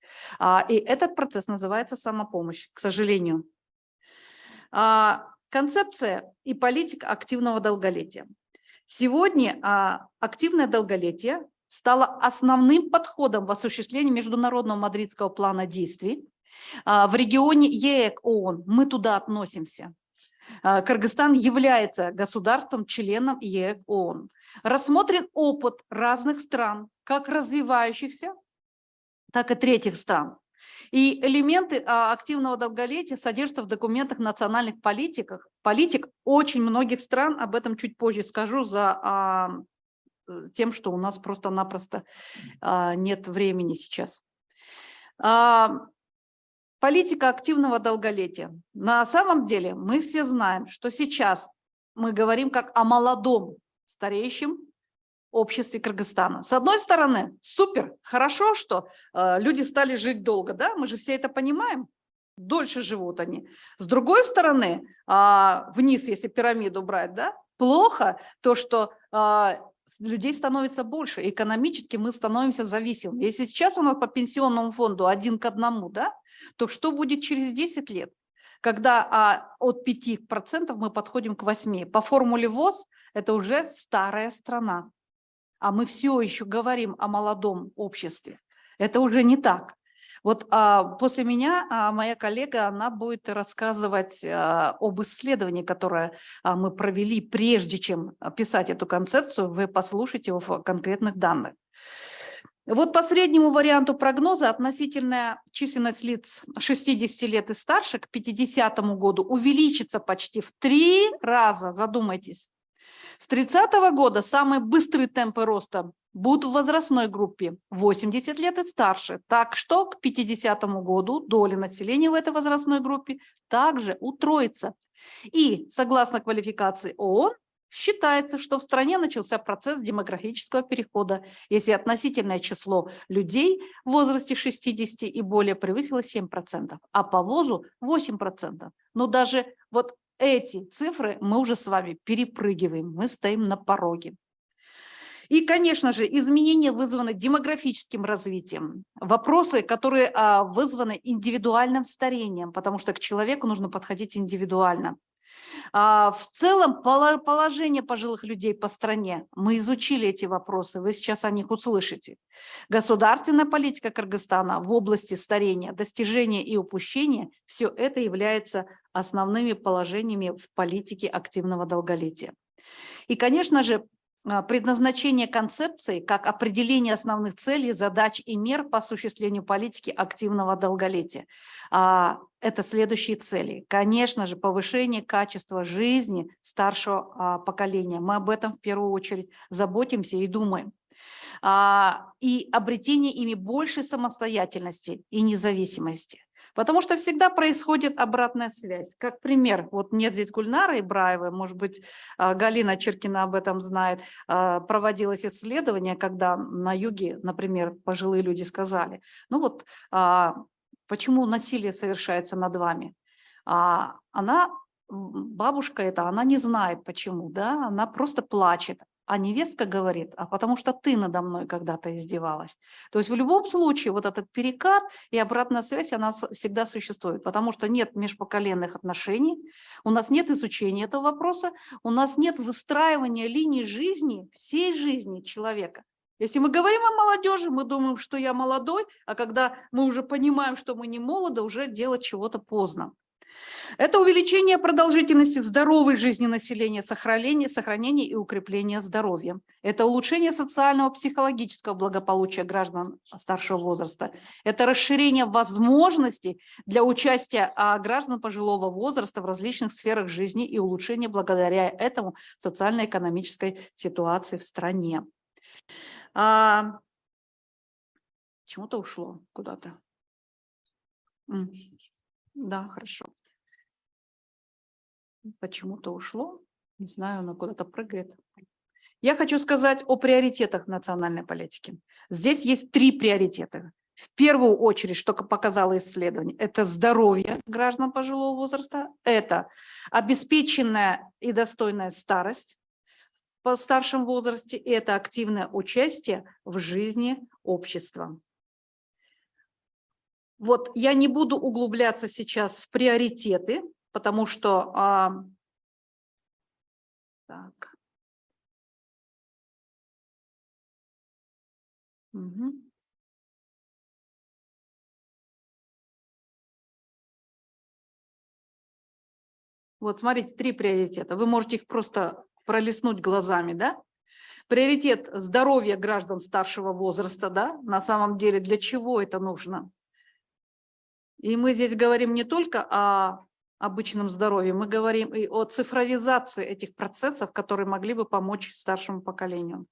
Speaker 8: И этот процесс называется самопомощь, к сожалению. Концепция и политика активного долголетия. Сегодня активное долголетие стало основным подходом в осуществлении международного мадридского плана действий. В регионе ЕЭК ООН мы туда относимся. Кыргызстан является государством-членом ЕЭК ООН. Рассмотрен опыт разных стран, как развивающихся, так и третьих стран. И элементы активного долголетия содержатся в документах национальных политик очень многих стран, об этом чуть позже скажу, за тем, что у нас просто-напросто нет времени сейчас. Политика активного долголетия. На самом деле мы все знаем, что сейчас мы говорим как о молодом стареющем обществе Кыргызстана. С одной стороны, супер, хорошо, что люди стали жить долго, да, мы же все это понимаем, дольше живут они. С другой стороны, вниз, если пирамиду брать, да, плохо то, что людей становится больше, экономически мы становимся зависимыми. Если сейчас у нас по пенсионному фонду 1 к 1, да, то что будет через 10 лет? Когда от 5% мы подходим к 8%. По формуле ВОЗ это уже старая страна. А мы все еще говорим о молодом обществе. Это уже не так. Вот после меня моя коллега, она будет рассказывать об исследовании, которое мы провели, прежде чем писать эту концепцию, вы послушайте его в конкретных данных. Вот по среднему варианту прогноза относительная численность лиц 60 лет и старше к 50 году увеличится почти в 3 раза, задумайтесь. С 30 года самые быстрые темпы роста будут в возрастной группе 80 лет и старше. Так что к 50 году доля населения в этой возрастной группе также утроится. И согласно квалификации ООН, считается, что в стране начался процесс демографического перехода, если относительное число людей в возрасте 60 и более превысило 7%, а по ВОЗу 8%. Но даже вот эти цифры мы уже с вами перепрыгиваем, мы стоим на пороге. И, конечно же, изменения вызваны демографическим развитием. Вопросы, которые вызваны индивидуальным старением, потому что к человеку нужно подходить индивидуально. В целом положение пожилых людей по стране, мы изучили эти вопросы, вы сейчас о них услышите. Государственная политика Кыргызстана в области старения, достижения и упущения, все это является основными положениями в политике активного долголетия. И, конечно же, предназначение концепции как определение основных целей, задач и мер по осуществлению политики активного долголетия. Это следующие цели. Конечно же, повышение качества жизни старшего поколения. Мы об этом в первую очередь заботимся и думаем. И обретение ими большей самостоятельности и независимости. Потому что всегда происходит обратная связь. Как пример, вот нет здесь Гульнары Ибраевой, может быть, Галина Чиркина об этом знает, проводилось исследование, когда на юге, например, пожилые люди сказали, ну вот, почему насилие совершается над вами? Бабушка эта, она не знает почему, да, она просто плачет. А невестка говорит, а потому что ты надо мной когда-то издевалась. То есть в любом случае вот этот перекат и обратная связь, она всегда существует, потому что нет межпоколенных отношений, у нас нет изучения этого вопроса, у нас нет выстраивания линии жизни, всей жизни человека. Если мы говорим о молодежи, мы думаем, что я молодой, а когда мы уже понимаем, что мы не молоды, уже делать чего-то поздно. Это увеличение продолжительности здоровой жизни населения, сохранение и укрепление здоровья. Это улучшение социального, психологического благополучия граждан старшего возраста. Это расширение возможностей для участия граждан пожилого возраста в различных сферах жизни и улучшение благодаря этому социально-экономической ситуации в стране. Почему-то ушло куда-то. Да, хорошо. Почему-то ушло, не знаю, оно куда-то прыгает. Я хочу сказать о приоритетах национальной политики. Здесь есть 3 приоритета. В первую очередь, что показало исследование, это здоровье граждан пожилого возраста, это обеспеченная и достойная старость по старшем возрасте, и это активное участие в жизни общества. Вот я не буду углубляться сейчас в приоритеты, потому что так. Угу. Вот смотрите, 3 приоритета. Вы можете их просто пролистнуть глазами, да? Приоритет здоровья граждан старшего возраста, да? На самом деле для чего это нужно? И мы здесь говорим не только о обычном здоровье, мы говорим и о цифровизации этих процессов, которые могли бы помочь старшему поколению.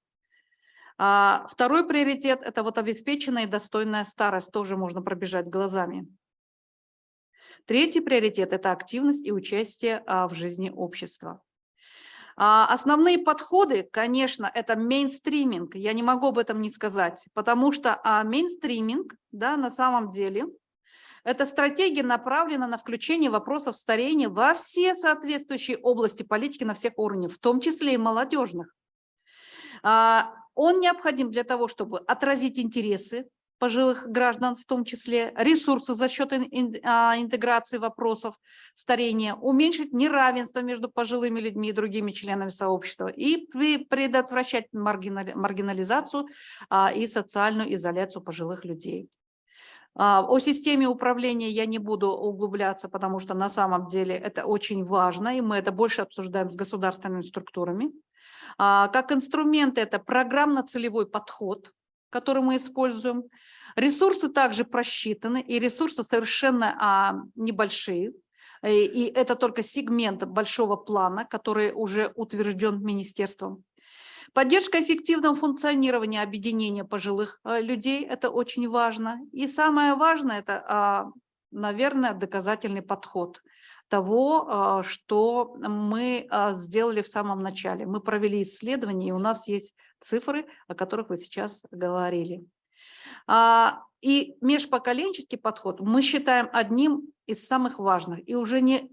Speaker 8: Второй приоритет – это вот обеспеченная и достойная старость, тоже можно пробежать глазами. Третий приоритет – это активность и участие в жизни общества. Основные подходы, конечно, это мейнстриминг, я не могу об этом не сказать, потому что мейнстриминг, да, на самом деле, эта стратегия направлена на включение вопросов старения во все соответствующие области политики на всех уровнях, в том числе и молодежных. Он необходим для того, чтобы отразить интересы пожилых граждан, в том числе ресурсы за счет интеграции вопросов старения, уменьшить неравенство между пожилыми людьми и другими членами сообщества и предотвращать маргинализацию и социальную изоляцию пожилых людей. О системе управления я не буду углубляться, потому что на самом деле это очень важно, и мы это больше обсуждаем с государственными структурами. Как инструмент это программно-целевой подход, который мы используем. Ресурсы также просчитаны, и ресурсы совершенно небольшие. И это только сегмент большого плана, который уже утвержден министерством. Поддержка эффективного функционирования объединения пожилых людей – это очень важно. И самое важное – это, наверное, доказательный подход того, что мы сделали в самом начале. Мы провели исследование, и у нас есть цифры, о которых вы сейчас говорили. И межпоколенческий подход мы считаем одним из самых важных. И уже не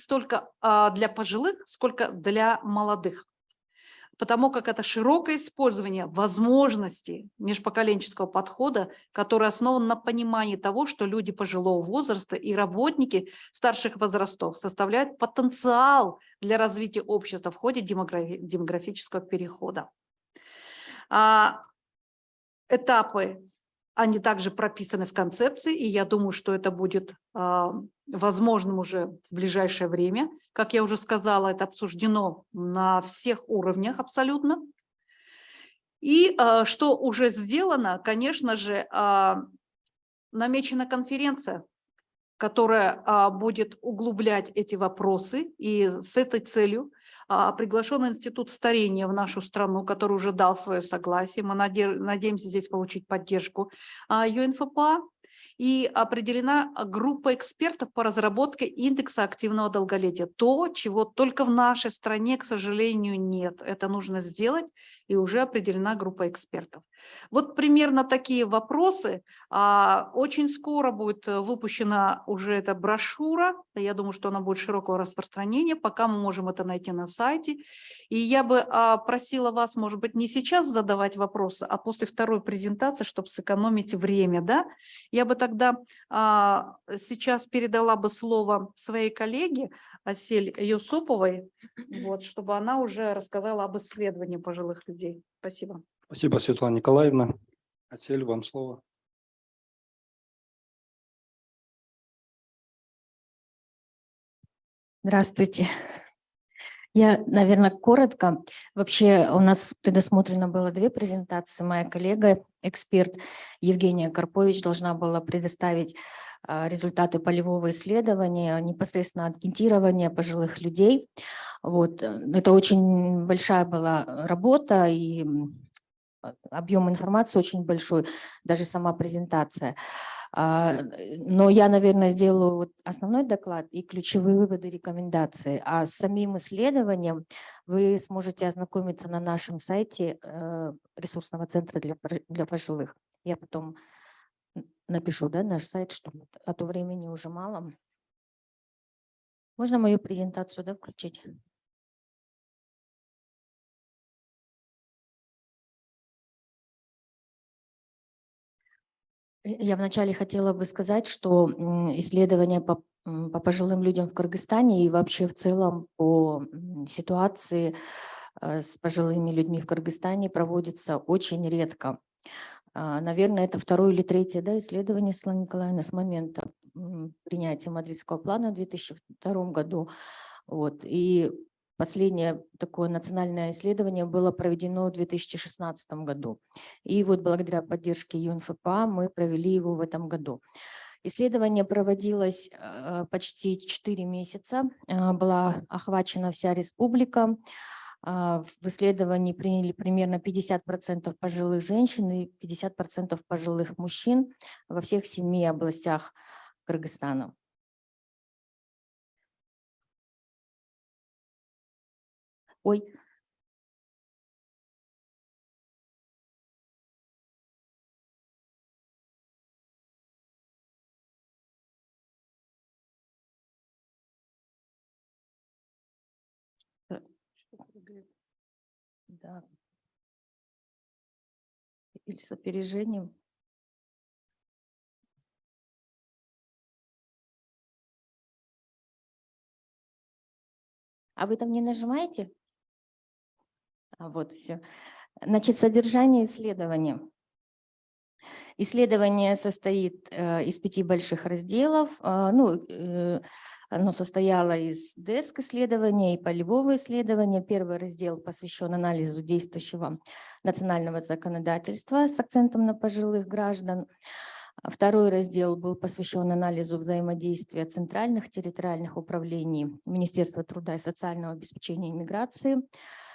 Speaker 8: столько для пожилых, сколько для молодых. Потому как это широкое использование возможностей межпоколенческого подхода, который основан на понимании того, что люди пожилого возраста и работники старших возрастов составляют потенциал для развития общества в ходе демографического перехода. Этапы, они также прописаны в концепции, и я думаю, что это будет возможным уже в ближайшее время. Как я уже сказала, это обсуждено на всех уровнях абсолютно. И что уже сделано, конечно же, намечена конференция, которая будет углублять эти вопросы, и с этой целью приглашен Институт старения в нашу страну, который уже дал свое согласие. Мы надеемся здесь получить поддержку ЮНФПА. И определена группа экспертов по разработке индекса активного долголетия. То, чего только в нашей стране, к сожалению, нет. Это нужно сделать, и уже определена группа экспертов. Вот примерно такие вопросы. Очень скоро будет выпущена уже эта брошюра. Я думаю, что она будет широкого распространения. Пока мы можем это найти на сайте. И я бы просила вас, может быть, не сейчас задавать вопросы, а после второй презентации, чтобы сэкономить время, да? Я бы тогда сейчас передала бы слово своей коллеге Асель Юсуповой, вот, чтобы она уже рассказала об исследовании пожилых людей. Спасибо.
Speaker 3: Спасибо, Светлана Николаевна. Асель, вам слово.
Speaker 9: Здравствуйте. Я, наверное, коротко. Вообще у нас предусмотрено было 2 презентации. Моя коллега, эксперт Евгения Карпович, должна была предоставить результаты полевого исследования, непосредственно агентирования пожилых людей. Вот. Это очень большая была работа, и объем информации очень большой, даже сама презентация. Но я, наверное, сделаю вот основной доклад и ключевые выводы, рекомендации. А с самим исследованием вы сможете ознакомиться на нашем сайте ресурсного центра для пожилых. Я потом напишу, да, наш сайт, чтобы, а то времени уже мало. Можно мою презентацию, да, включить? Я вначале хотела бы сказать, что исследования по пожилым людям в Кыргызстане и вообще в целом по ситуации с пожилыми людьми в Кыргызстане проводятся очень редко. Наверное, это 2-е или 3-е, да, исследование, Светлана Николаевна, с момента принятия Мадридского плана в 2002 году. Вот. И последнее такое национальное исследование было проведено в 2016 году. И вот благодаря поддержке ЮНФПА мы провели его в этом году. Исследование проводилось почти 4 месяца, была охвачена вся республика. В исследовании приняли примерно 50% пожилых женщин и 50% пожилых мужчин во всех 7 областях Кыргызстана. Ой. Да. Или с опережением. А вы там не нажимаете? Вот все. Значит, содержание исследования. Исследование состоит из 5 больших разделов. Оно состояло из деск-исследования и полевого исследования. Первый раздел посвящен анализу действующего национального законодательства с акцентом на пожилых граждан. Второй раздел был посвящен анализу взаимодействия центральных территориальных управлений Министерства труда и социального обеспечения и миграции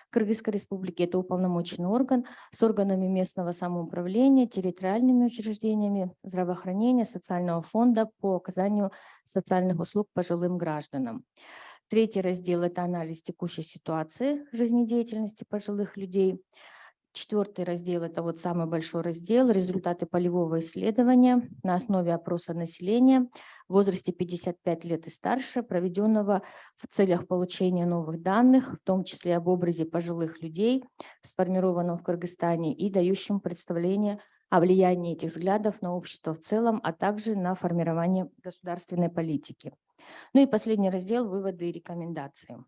Speaker 9: Кыргызской Республики, это уполномоченный орган, с органами местного самоуправления, территориальными учреждениями здравоохранения, социального фонда по оказанию социальных услуг пожилым гражданам. Третий раздел – это анализ текущей ситуации жизнедеятельности пожилых людей. Четвертый раздел – это вот самый большой раздел, результаты полевого исследования на основе опроса населения в возрасте 55 лет и старше, проведенного в целях получения новых данных, в том числе об образе пожилых людей, сформированном в Кыргызстане и дающем представление о влиянии этих взглядов на общество в целом, а также на формирование государственной политики. Ну и последний раздел – выводы и рекомендации.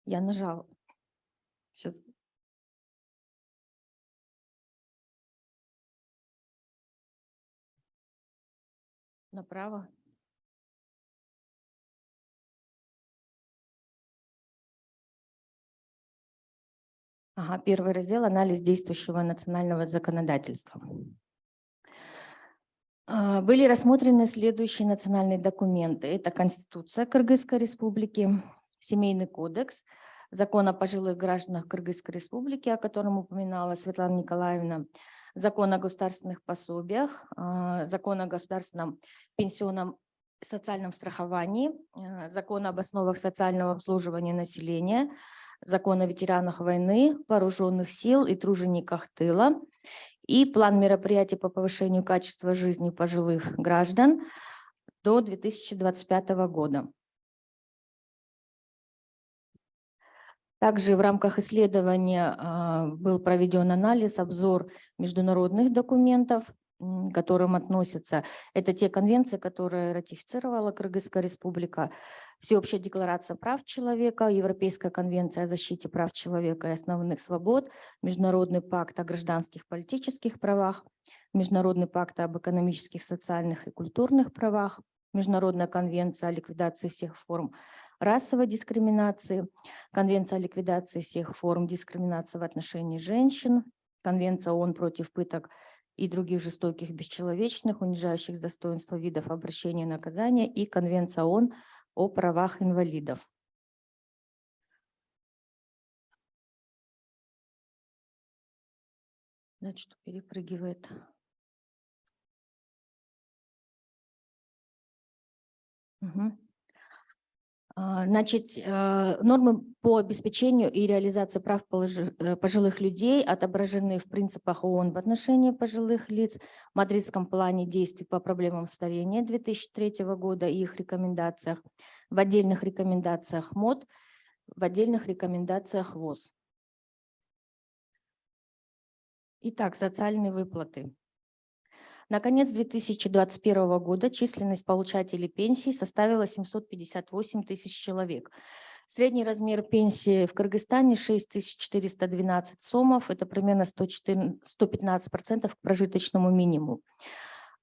Speaker 9: Я нажала. Сейчас. Направо. Ага, первый раздел – анализ действующего национального законодательства. Были рассмотрены следующие национальные документы. Это Конституция Кыргызской Республики, Семейный кодекс, Закон о пожилых гражданах Кыргызской Республики, о котором упоминала Светлана Николаевна, Закон о государственных пособиях, Закон о государственном пенсионном социальном страховании, Закон об основах социального обслуживания населения, Закон о ветеранах войны, вооруженных сил и тружениках тыла и план мероприятий по повышению качества жизни пожилых граждан до 2025 года. Также в рамках исследования был проведен анализ, обзор международных документов, к которым относятся. Это те конвенции, которые ратифицировала Кыргызская Республика. Всеобщая декларация прав человека, Европейская конвенция о защите прав человека и основных свобод, Международный пакт о гражданских и политических правах, Международный пакт об экономических, социальных и культурных правах, Международная конвенция о ликвидации всех форм расовой дискриминации, Конвенция о ликвидации всех форм дискриминации в отношении женщин, Конвенция ООН против пыток и других жестоких, бесчеловечных, унижающих достоинство видов обращения и наказания и Конвенция ООН о правах инвалидов. Значит, перепрыгивает. Угу. Значит, нормы по обеспечению и реализации прав пожилых людей отображены в принципах ООН в отношении пожилых лиц, в Мадридском плане действий по проблемам старения 2003 года и их рекомендациях, в отдельных рекомендациях МОД, в отдельных рекомендациях ВОЗ. Итак, социальные выплаты. На конец 2021 года численность получателей пенсий составила 758 тысяч человек. Средний размер пенсии в Кыргызстане 6412 сомов, это примерно 115% к прожиточному минимуму.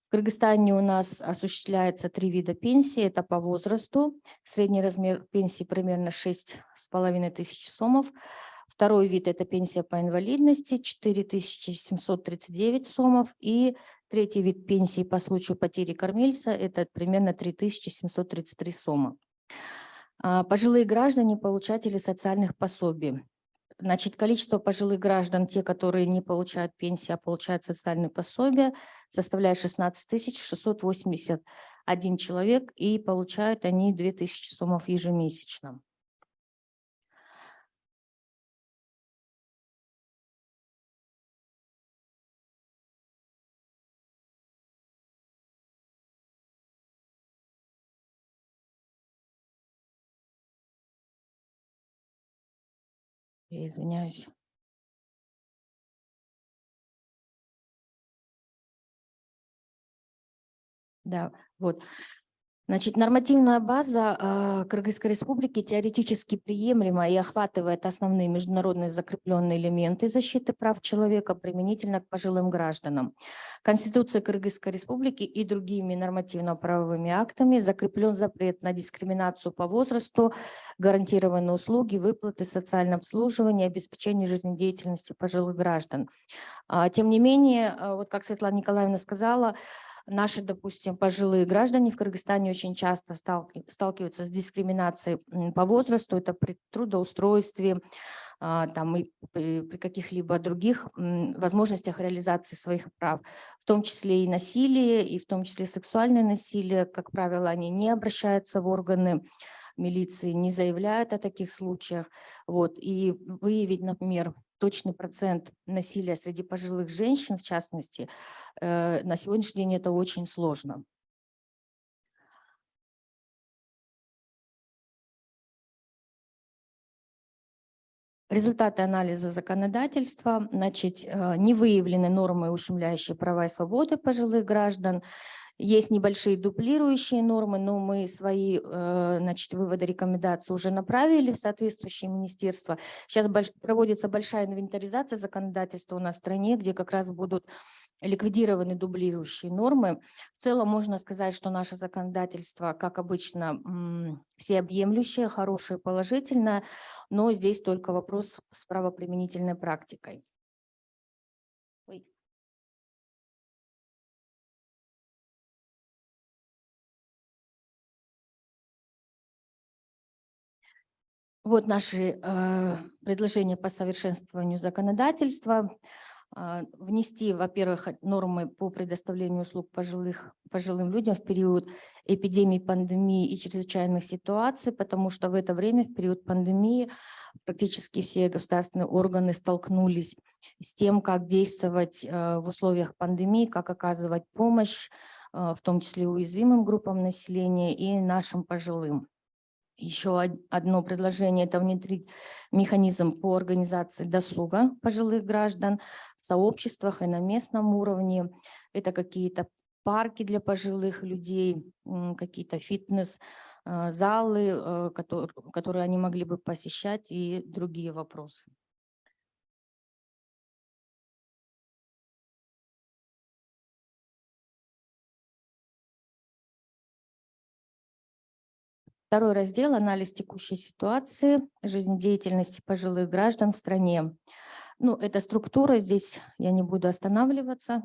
Speaker 9: В Кыргызстане у нас осуществляется 3 вида пенсии, это по возрасту. Средний размер пенсии примерно 6500 сомов. Второй вид – это пенсия по инвалидности, 4739 сомов. И третий вид пенсии по случаю потери кормильца – это примерно 3733 сома. Пожилые граждане – получатели социальных пособий. Значит, количество пожилых граждан, те, которые не получают пенсии, а получают социальные пособия, составляет 16 681 человек, и получают они 2000 сомов ежемесячно. Я извиняюсь. Да, вот. Значит, нормативная база Кыргызской Республики теоретически приемлема и охватывает основные международные закрепленные элементы защиты прав человека применительно к пожилым гражданам. Конституция Кыргызской Республики и другими нормативно-правовыми актами закреплен запрет на дискриминацию по возрасту, гарантированные услуги, выплаты, социальное обслуживание, обеспечение жизнедеятельности пожилых граждан. Тем не менее, вот как Светлана Николаевна сказала, наши, допустим, пожилые граждане в Кыргызстане очень часто сталкиваются с дискриминацией по возрасту, это при трудоустройстве, там, и при каких-либо других возможностях реализации своих прав, в том числе и насилие, и в том числе сексуальное насилие. Как правило, они не обращаются в органы милиции, не заявляют о таких случаях. Вот. И выявить, например, точный процент насилия среди пожилых женщин, в частности, на сегодняшний день это очень сложно. Результаты анализа законодательства. Значит, не выявлены нормы, ущемляющие права и свободы пожилых граждан. Есть небольшие дублирующие нормы, но мы свои значит, выводы, рекомендации уже направили в соответствующее министерство. Сейчас проводится большая инвентаризация законодательства у нас в стране, где как раз будут ликвидированы дублирующие нормы. В целом можно сказать, что наше законодательство, как обычно, всеобъемлющее, хорошее, положительное, но здесь только вопрос с правоприменительной практикой. Вот наши предложения по совершенствованию законодательства. Внести, во-первых, нормы по предоставлению услуг пожилым людям в период эпидемии, пандемии и чрезвычайных ситуаций, потому что в это время, в период пандемии, практически все государственные органы столкнулись с тем, как действовать в условиях пандемии, как оказывать помощь, в том числе уязвимым группам населения и нашим пожилым. Еще одно предложение – это внедрить механизм по организации досуга пожилых граждан в сообществах и на местном уровне. Это какие-то парки для пожилых людей, какие-то фитнес-залы, которые они могли бы посещать, и другие вопросы. Второй раздел – анализ текущей ситуации жизнедеятельности пожилых граждан в стране. Ну, это структура, здесь я не буду останавливаться.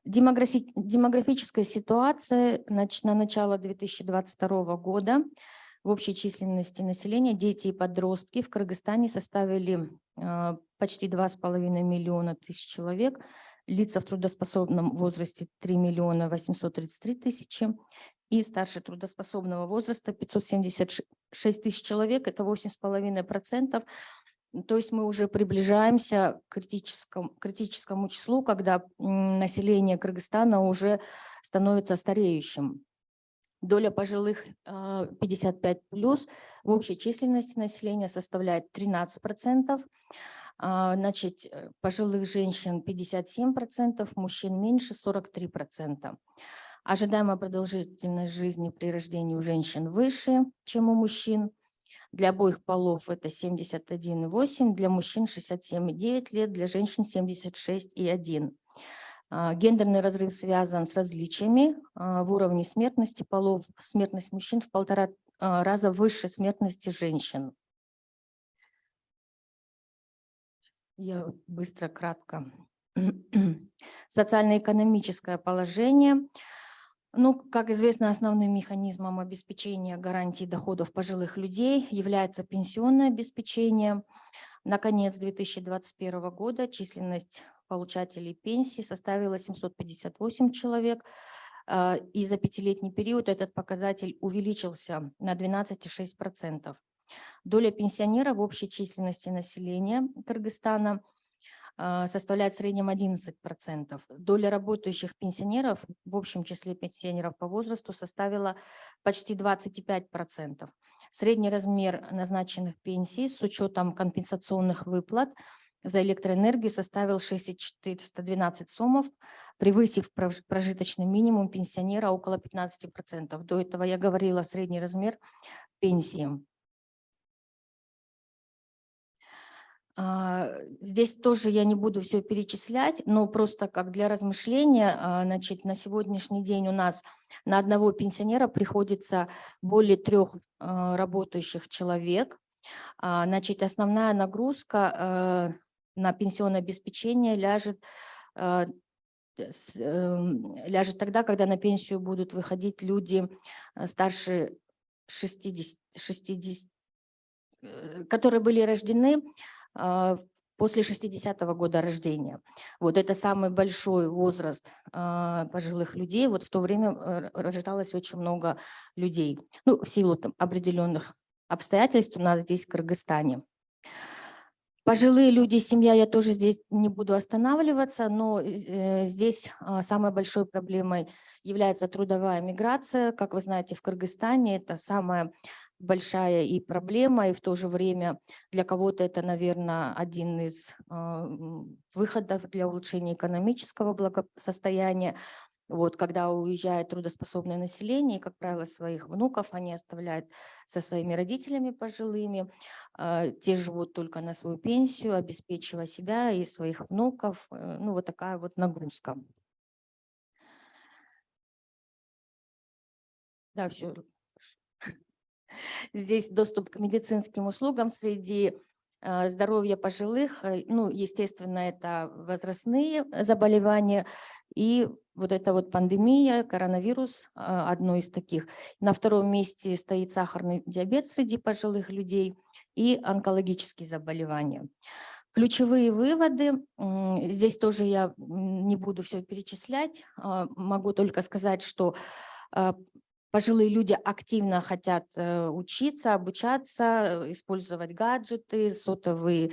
Speaker 9: Демографическая ситуация на начало 2022 года в общей численности населения дети и подростки в Кыргызстане составили почти 2,5 миллиона человек, лица в трудоспособном возрасте 3 833 000 и старше трудоспособного возраста 576 000 человек, это 8,5%. То есть мы уже приближаемся к критическому числу, когда население Кыргызстана уже становится стареющим. Доля пожилых 55+ в общей численности населения составляет 13%. Значит, пожилых женщин 57%, мужчин меньше 43%. Ожидаемая продолжительность жизни при рождении у женщин выше, чем у мужчин. Для обоих полов это 71,8, для мужчин 67,9 лет, для женщин 76,1. Гендерный разрыв связан с различиями в уровне смертности полов. Смертность мужчин в 1,5 раза выше смертности женщин. Я быстро, кратко. Социально-экономическое положение. Ну, как известно, основным механизмом обеспечения гарантии доходов пожилых людей является пенсионное обеспечение. На конец 2021 года численность получателей пенсии составила 758 человек, и за 5-летний период этот показатель увеличился на 12,6%. Доля пенсионеров в общей численности населения Кыргызстана составляет в среднем 11%. Доля работающих пенсионеров в общем числе пенсионеров по возрасту составила почти 25%. Средний размер назначенных пенсий с учетом компенсационных выплат за электроэнергию составил 6412 сомов, превысив прожиточный минимум пенсионера около 15%. До этого я говорила средний размер пенсии. Здесь тоже я не буду все перечислять, но просто как для размышления, значит, на сегодняшний день у нас на одного пенсионера приходится более 3 работающих человек. Значит, основная нагрузка на пенсионное обеспечение ляжет тогда, когда на пенсию будут выходить люди старше 60, которые были рождены после 60-го года рождения. Вот это самый большой возраст пожилых людей. Вот в то время рождалось очень много людей. Ну, в силу определенных обстоятельств у нас здесь, в Кыргызстане. Пожилые люди, семья, я тоже здесь не буду останавливаться, но здесь самой большой проблемой является трудовая миграция. Как вы знаете, в Кыргызстане это самая большая и проблема, и в то же время для кого-то это, наверное, один из выходов для улучшения экономического благосостояния. Вот, когда уезжает трудоспособное население, как правило, своих внуков они оставляют со своими родителями пожилыми, те живут только на свою пенсию, обеспечивая себя и своих внуков. Ну, вот такая вот нагрузка. Да, все. Здесь доступ к медицинским услугам среди здоровья пожилых, ну, естественно, это возрастные заболевания, и вот эта вот пандемия, коронавирус, одно из таких. На втором месте стоит сахарный диабет среди пожилых людей и онкологические заболевания. Ключевые выводы, здесь тоже я не буду все перечислять, могу только сказать, что пожилые люди активно хотят учиться, обучаться, использовать гаджеты, сотовые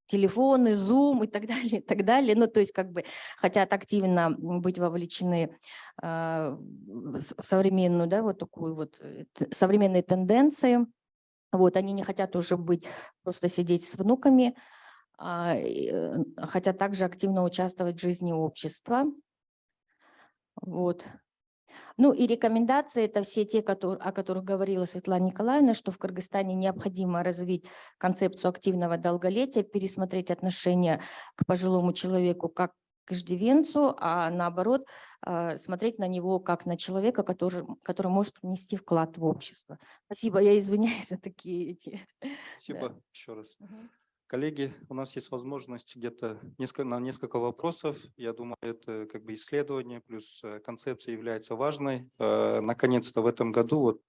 Speaker 9: телефоны, Zoom и так далее, и так далее. Ну, то есть как бы хотят активно быть вовлечены в современную, да, вот такую вот современные тенденции. Вот, они не хотят уже быть, просто сидеть с внуками, хотят также активно участвовать в жизни общества. Вот. Ну и рекомендации, это все те, о которых говорила Светлана Николаевна, что в Кыргызстане необходимо развить концепцию активного долголетия, пересмотреть отношение к пожилому человеку как к иждивенцу, а наоборот смотреть на него как на человека, который может внести вклад в общество. Спасибо, я извиняюсь за такие эти.
Speaker 3: Спасибо еще раз. Коллеги, у нас есть возможность где-то на несколько вопросов. Я думаю, это как бы исследование плюс концепция является важной. Наконец-то в этом году вот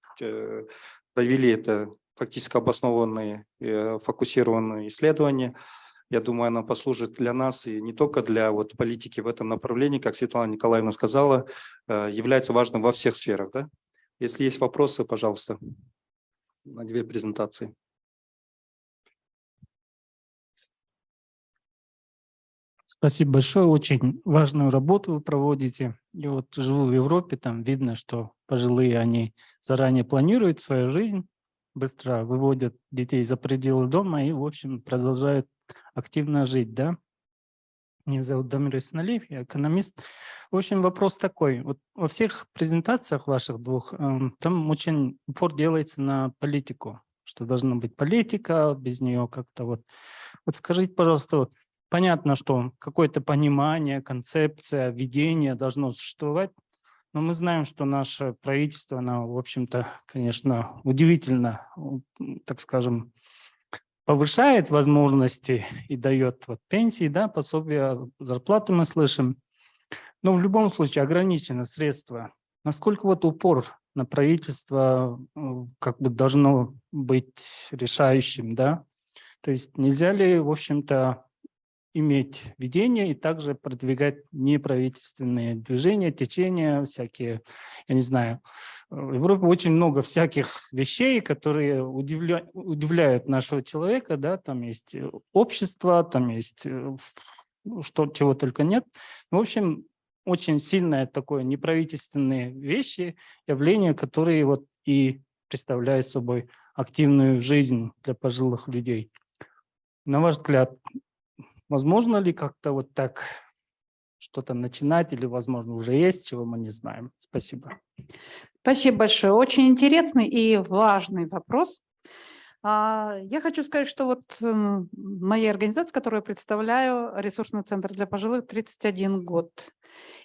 Speaker 3: провели это фактически обоснованные, фокусированные исследования. Я думаю, она послужит для нас и не только для вот политики в этом направлении, как Светлана Николаевна сказала, является важным во всех сферах. Да? Если есть вопросы, пожалуйста, на 2 презентации.
Speaker 10: Спасибо большое, очень важную работу вы проводите. И вот живу в Европе, там видно, что пожилые, они заранее планируют свою жизнь, быстро выводят детей за пределы дома и, в общем, продолжают активно жить, да. Меня зовут Дамир Исналиев, я экономист. В общем, вопрос такой. Вот во всех презентациях ваших двух там очень упор делается на политику, что должна быть политика, без нее как-то вот. Вот скажите, пожалуйста, вот понятно, что какое-то понимание, концепция, видение должно существовать, но мы знаем, что наше правительство, оно, в общем-то, конечно, удивительно, так скажем, повышает возможности и дает вот пенсии, да, пособия, зарплату мы слышим. Но в любом случае ограничены средства. Насколько вот упор на правительство как бы должно быть решающим, да? То есть нельзя ли, в общем-то, иметь видение и также продвигать неправительственные движения, течения, всякие, я не знаю. В Европе очень много всяких вещей, которые удивляют нашего человека, да, там есть общество, там есть что, чего только нет. В общем, очень сильное такое неправительственные вещи, явления, которые вот и представляют собой активную жизнь для пожилых людей. На ваш взгляд, возможно ли как-то вот так что-то начинать или, возможно, уже есть, чего мы не знаем? Спасибо.
Speaker 8: Спасибо большое. Очень интересный и важный вопрос. Я хочу сказать, что вот моя организация, которую я представляю, ресурсный центр для пожилых, 31 год.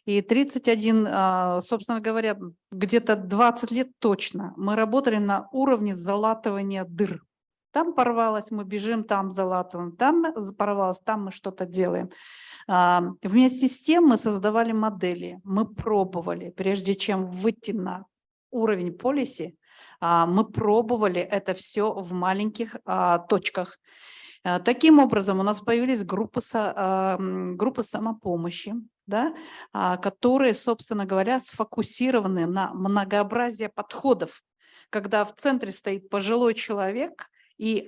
Speaker 8: И 31, собственно говоря, где-то 20 лет точно мы работали на уровне залатывания дыр. Там порвалось, мы бежим, там залатываем, там порвалось, там мы что-то делаем. Вместе с тем мы создавали модели, мы пробовали, прежде чем выйти на уровень полиси, мы пробовали это все в маленьких точках. Таким образом, у нас появились группы самопомощи, да, которые, собственно говоря, сфокусированы на многообразие подходов, когда в центре стоит пожилой человек и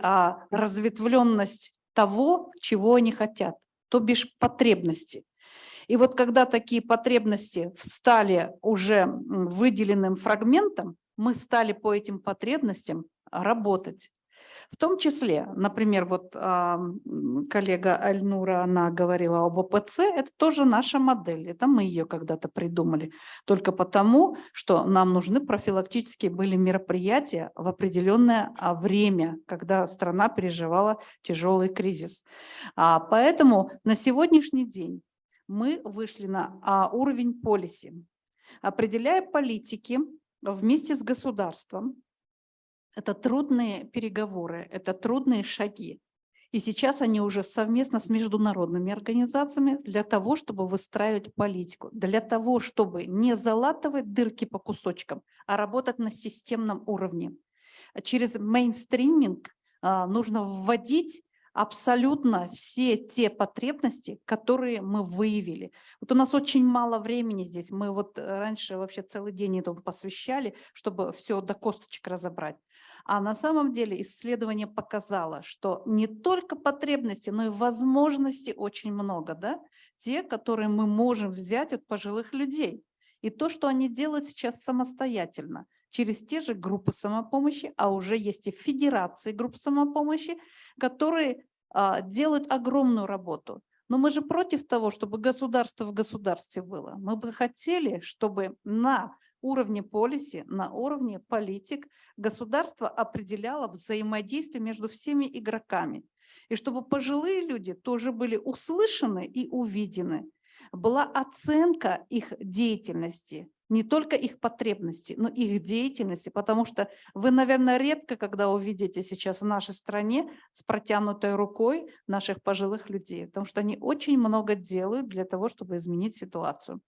Speaker 8: разветвленность того, чего они хотят, то бишь потребности. И вот когда такие потребности встали уже выделенным фрагментом, мы стали по этим потребностям работать. В том числе, например, вот коллега Альнура, она говорила об ОПЦ, это тоже наша модель, это мы ее когда-то придумали, только потому, что нам нужны профилактические были мероприятия в определенное время, когда страна переживала тяжелый кризис. Поэтому на сегодняшний день мы вышли на уровень полиси, определяя политики вместе с государством. Это трудные переговоры, это трудные шаги. И сейчас они уже совместно с международными организациями для того, чтобы выстраивать политику, для того, чтобы не залатывать дырки по кусочкам, а работать на системном уровне. Через мейнстриминг нужно вводить абсолютно все те потребности, которые мы выявили. Вот у нас очень мало времени здесь. Мы вот раньше вообще целый день этому посвящали, чтобы все до косточек разобрать. А на самом деле исследование показало, что не только потребности, но и возможностей очень много, да? Те, которые мы можем взять от пожилых людей. И то, что они делают сейчас самостоятельно, через те же группы самопомощи, а уже есть и федерации групп самопомощи, которые делают огромную работу. Но мы же против того, чтобы государство в государстве было. Мы бы хотели, чтобы на уровне полиси, на уровне политик государство определяло взаимодействие между всеми игроками. И чтобы пожилые люди тоже были услышаны и увидены. Была оценка их деятельности, не только их потребностей, но их деятельности, потому что вы, наверное, редко, когда увидите сейчас в нашей стране с протянутой рукой наших пожилых людей, потому что они очень много делают для того, чтобы изменить ситуацию.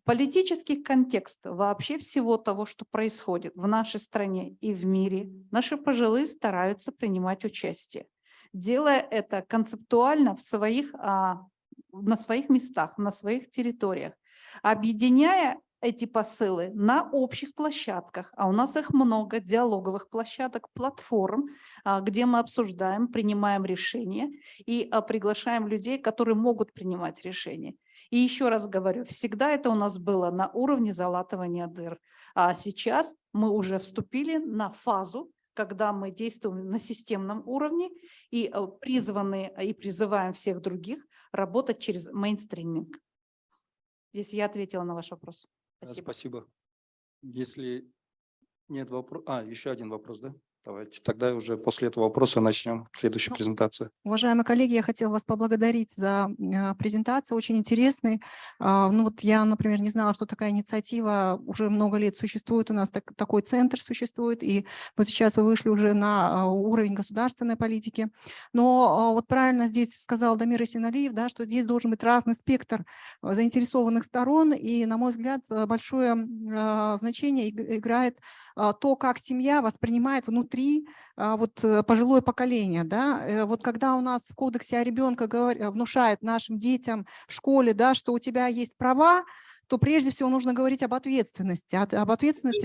Speaker 8: Политический контекст вообще всего того, что происходит в нашей стране и в мире, наши пожилые стараются принимать участие, делая это концептуально на своих местах, на своих территориях, объединяя эти посылы на общих площадках, а у нас их много, диалоговых площадок, платформ, где мы обсуждаем, принимаем решения и приглашаем людей, которые могут принимать решения. И еще раз говорю, всегда это у нас было на уровне залатывания дыр, а сейчас мы уже вступили на фазу, когда мы действуем на системном уровне и призваны и призываем всех других работать через мейнстриминг. Если я ответила на ваш вопрос. Спасибо.
Speaker 3: Спасибо. Если нет вопроса... еще один вопрос, да? Давайте тогда уже после этого вопроса начнем следующую презентацию.
Speaker 7: Уважаемые коллеги, я хотела вас поблагодарить за презентацию, очень интересный. Ну вот я, например, не знала, что такая инициатива уже много лет существует, у нас такой центр существует, и вот сейчас вы вышли уже на уровень государственной политики. Но вот правильно здесь сказал Дамир Исеналиев, да, что здесь должен быть разный спектр заинтересованных сторон, и, на мой взгляд, большое значение играет то, как семья воспринимает внутри вот пожилое поколение, да, вот когда у нас в кодексе о ребенке внушает нашим детям в школе, да, что у тебя есть права, то прежде всего нужно говорить об ответственности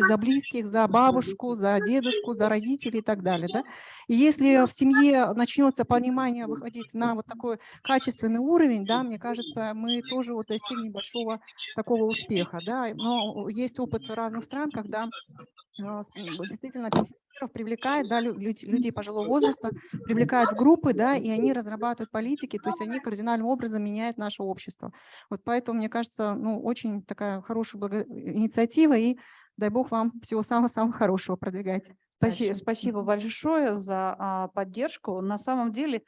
Speaker 7: за близких, за бабушку, за дедушку, за родителей и так далее, да. И если в семье начнется понимание выходить на вот такой качественный уровень, да, мне кажется, мы тоже вот достигнем большого такого успеха, да. Но есть опыт разных стран, когда действительно пенсионеров привлекают, да, людей пожилого возраста, привлекают в группы, да, и они разрабатывают политики, то есть они кардинальным образом меняют наше общество. Вот поэтому, мне кажется, ну, очень такая хорошая инициатива, и дай бог вам всего самого-самого хорошего продвигать.
Speaker 8: Спасибо большое за поддержку. На самом деле,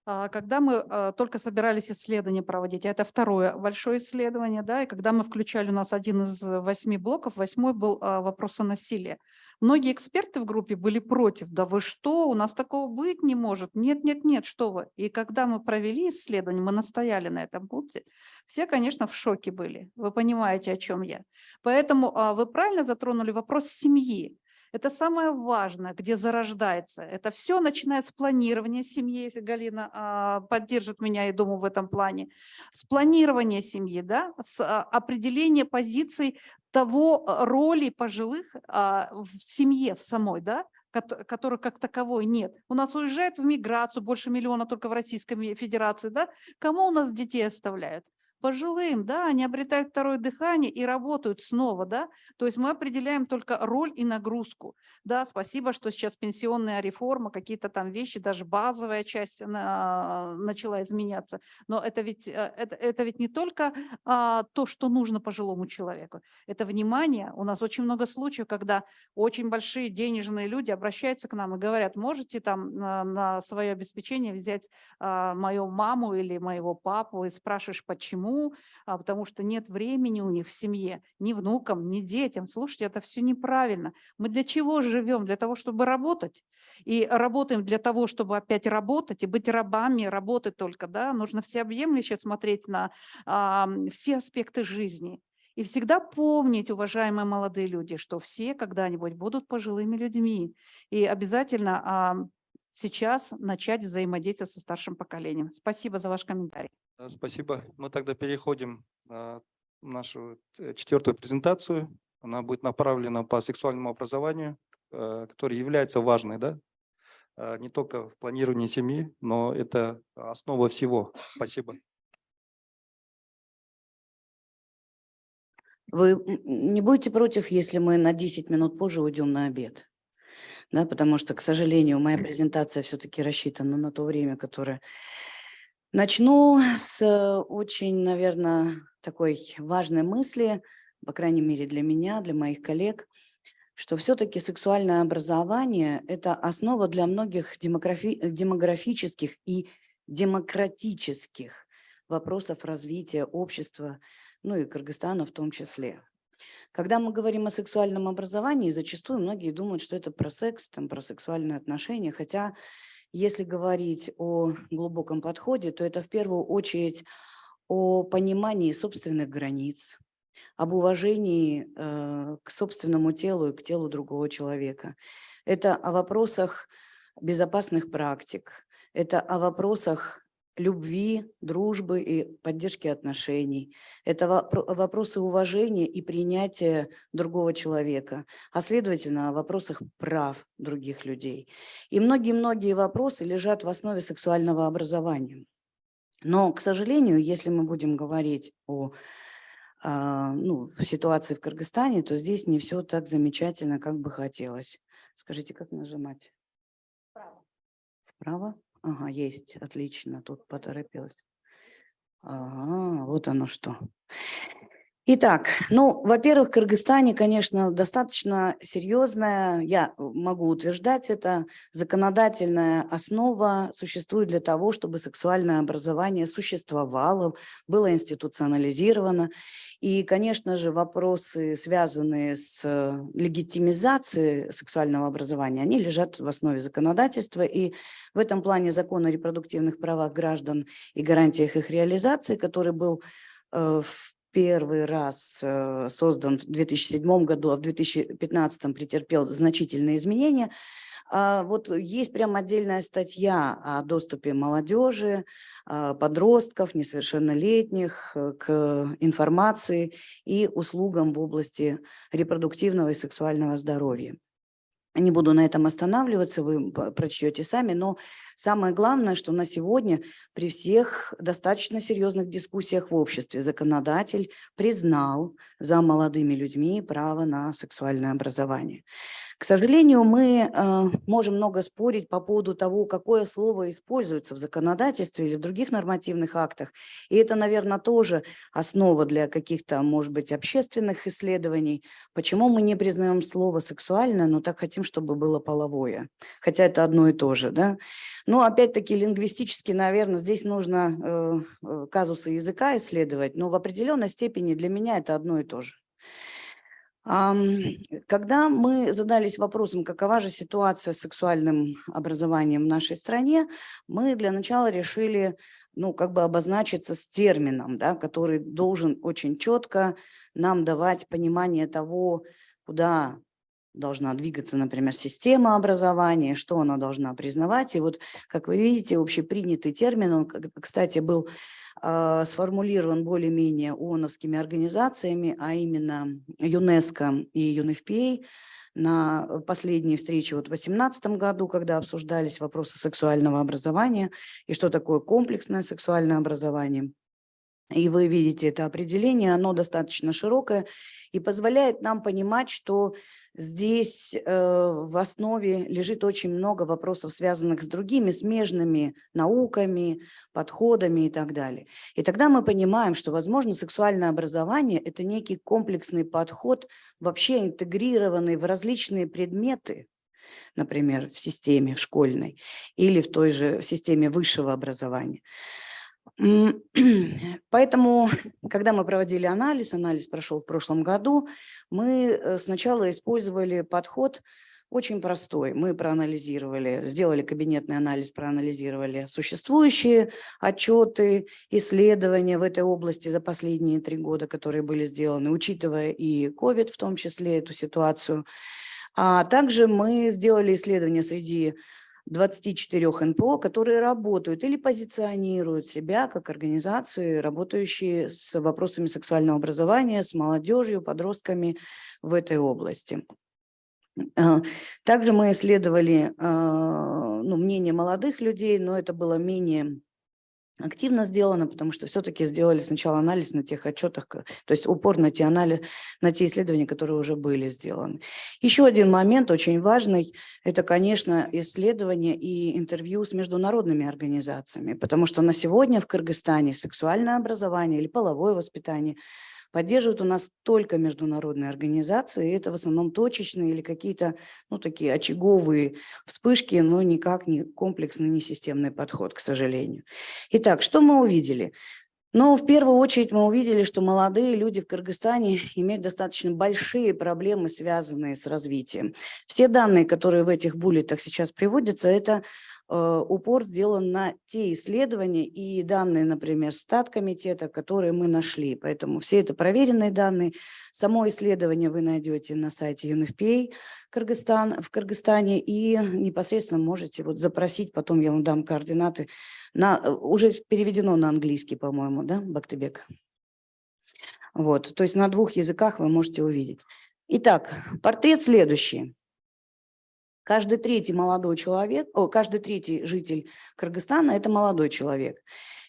Speaker 8: когда мы только собирались исследования проводить, а это второе большое исследование, да, и когда мы включали, у нас один из 8 блоков, 8-й был вопрос о насилии. Многие эксперты в группе были против. Да вы что, у нас такого быть не может. Нет, нет, нет, что вы. И когда мы провели исследование, мы настояли на этом пункте, все, конечно, в шоке были. Вы понимаете, о чем я. Поэтому вы правильно затронули вопрос семьи. Это самое важное, где зарождается. Это все начинает с планирования семьи, если Галина поддержит меня, я думаю, в этом плане. С планирования семьи, да, с определения позиций того роли пожилых в семье в самой, да, которой как таковой нет. У нас уезжают в миграцию больше миллиона только в Российской Федерации, да. Кому у нас детей оставляют? Пожилым, да, они обретают второе дыхание и работают снова, да, то есть мы определяем только роль и нагрузку, да, спасибо, что сейчас пенсионная реформа, какие-то там вещи, даже базовая часть начала изменяться, но это ведь не только то, что нужно пожилому человеку, это внимание, у нас очень много случаев, когда очень большие денежные люди обращаются к нам и говорят, можете там на свое обеспечение взять мою маму или моего папу, и спрашиваешь, почему? Потому что нет времени у них в семье, ни внукам, ни детям. Слушайте, это все неправильно. Мы для чего живем? Для того, чтобы работать. И работаем для того, чтобы опять работать и быть рабами, работать только. Да? Нужно всеобъемлюще смотреть на все аспекты жизни. И всегда помнить, уважаемые молодые люди, что все когда-нибудь будут пожилыми людьми. И обязательно сейчас начать взаимодействовать со старшим поколением. Спасибо за ваш комментарий.
Speaker 3: Спасибо. Мы тогда переходим на нашу 4-ю презентацию. Она будет направлена по сексуальному образованию, которое является важной, да? Не только в планировании семьи, но это основа всего. Спасибо.
Speaker 11: Вы не будете против, если мы на 10 минут позже уйдем на обед? Да, потому что, к сожалению, моя презентация все-таки рассчитана на то время, которое... Начну с очень, наверное, такой важной мысли, по крайней мере для меня, для моих коллег, что все-таки сексуальное образование – это основа для многих демографических и демократических вопросов развития общества, ну и Кыргызстана в том числе. Когда мы говорим о сексуальном образовании, зачастую многие думают, что это про секс, там, про сексуальные отношения, хотя если говорить о глубоком подходе, то это в первую очередь о понимании собственных границ, об уважении к собственному телу и к телу другого человека. Это о вопросах безопасных практик, это о вопросах любви, дружбы и поддержки отношений. Это вопросы уважения и принятия другого человека, а следовательно, о вопросах прав других людей. И многие-многие вопросы лежат в основе сексуального образования. Но, к сожалению, если мы будем говорить о ситуации в Кыргызстане, то здесь не все так замечательно, как бы хотелось. Скажите, как нажимать? Вправо. Ага, есть, отлично, тут поторопилась. Ага, вот оно что. Итак, ну, во-первых, в Кыргызстане, конечно, достаточно серьезная, я могу утверждать это, законодательная основа существует для того, чтобы сексуальное образование существовало, было институционализировано. И, конечно же, вопросы, связанные с легитимизацией сексуального образования, они лежат в основе законодательства. И в этом плане закон о репродуктивных правах граждан и гарантиях их реализации, который был в первый раз создан в 2007 году, а в 2015 претерпел значительные изменения. Вот есть прям отдельная статья о доступе молодежи, подростков, несовершеннолетних к информации и услугам в области репродуктивного и сексуального здоровья. Не буду на этом останавливаться, вы прочтете сами, но самое главное, что на сегодня при всех достаточно серьезных дискуссиях в обществе законодатель признал за молодыми людьми право на сексуальное образование. К сожалению, мы можем много спорить по поводу того, какое слово используется в законодательстве или в других нормативных актах. И это, наверное, тоже основа для каких-то, может быть, общественных исследований. Почему мы не признаем слово «сексуальное», но так хотим, чтобы было «половое». Хотя это одно и то же, да? Но, опять-таки, лингвистически, наверное, здесь нужно казусы языка исследовать, но в определенной степени для меня это одно и то же. Когда мы задались вопросом, какова же ситуация с сексуальным образованием в нашей стране, мы для начала решили, ну, как бы обозначиться с термином, да, который должен очень четко нам давать понимание того, куда должна двигаться, например, система образования, что она должна признавать. И вот, как вы видите, общепринятый термин, он, кстати, был сформулирован более-менее ООНовскими организациями, а именно ЮНЕСКО и ЮНФПА на последней встрече в 2018 году, когда обсуждались вопросы сексуального образования и что такое комплексное сексуальное образование. И вы видите это определение, оно достаточно широкое и позволяет нам понимать, что здесь в основе лежит очень много вопросов, связанных с другими смежными науками, подходами и так далее. И тогда мы понимаем, что, возможно, сексуальное образование – это некий комплексный подход, вообще интегрированный в различные предметы, например, в системе в школьной или в той же системе высшего образования. Поэтому, когда мы проводили анализ прошел в прошлом году, мы сначала использовали подход очень простой. Мы проанализировали, сделали кабинетный анализ, проанализировали существующие отчеты, исследования в этой области за последние 3 года, которые были сделаны, учитывая и COVID в том числе, эту ситуацию. А также мы сделали исследования среди 24 НПО, которые работают или позиционируют себя как организации, работающие с вопросами сексуального образования, с молодежью, подростками в этой области. Также мы исследовали мнение молодых людей, но это было менее активно сделано, потому что все-таки сделали сначала анализ на тех отчетах, то есть упор на те исследования, которые уже были сделаны. Еще один момент очень важный, это, конечно, исследования и интервью с международными организациями, потому что на сегодня в Кыргызстане сексуальное образование или половое воспитание поддерживают у нас только международные организации, и это в основном точечные или какие-то, такие очаговые вспышки, но никак не комплексный, не системный подход, к сожалению. Итак, что мы увидели? В первую очередь мы увидели, что молодые люди в Кыргызстане имеют достаточно большие проблемы, связанные с развитием. Все данные, которые в этих буллетах сейчас приводятся, это упор сделан на те исследования и данные, например, статкомитета, которые мы нашли. Поэтому все это проверенные данные. Само исследование вы найдете на сайте UNFPA в Кыргызстане и непосредственно можете запросить, потом я вам дам координаты. Уже переведено на английский, по-моему, да, Бактыбек? То есть на 2 языках вы можете увидеть. Итак, портрет следующий. Каждый третий житель Кыргызстана – это молодой человек.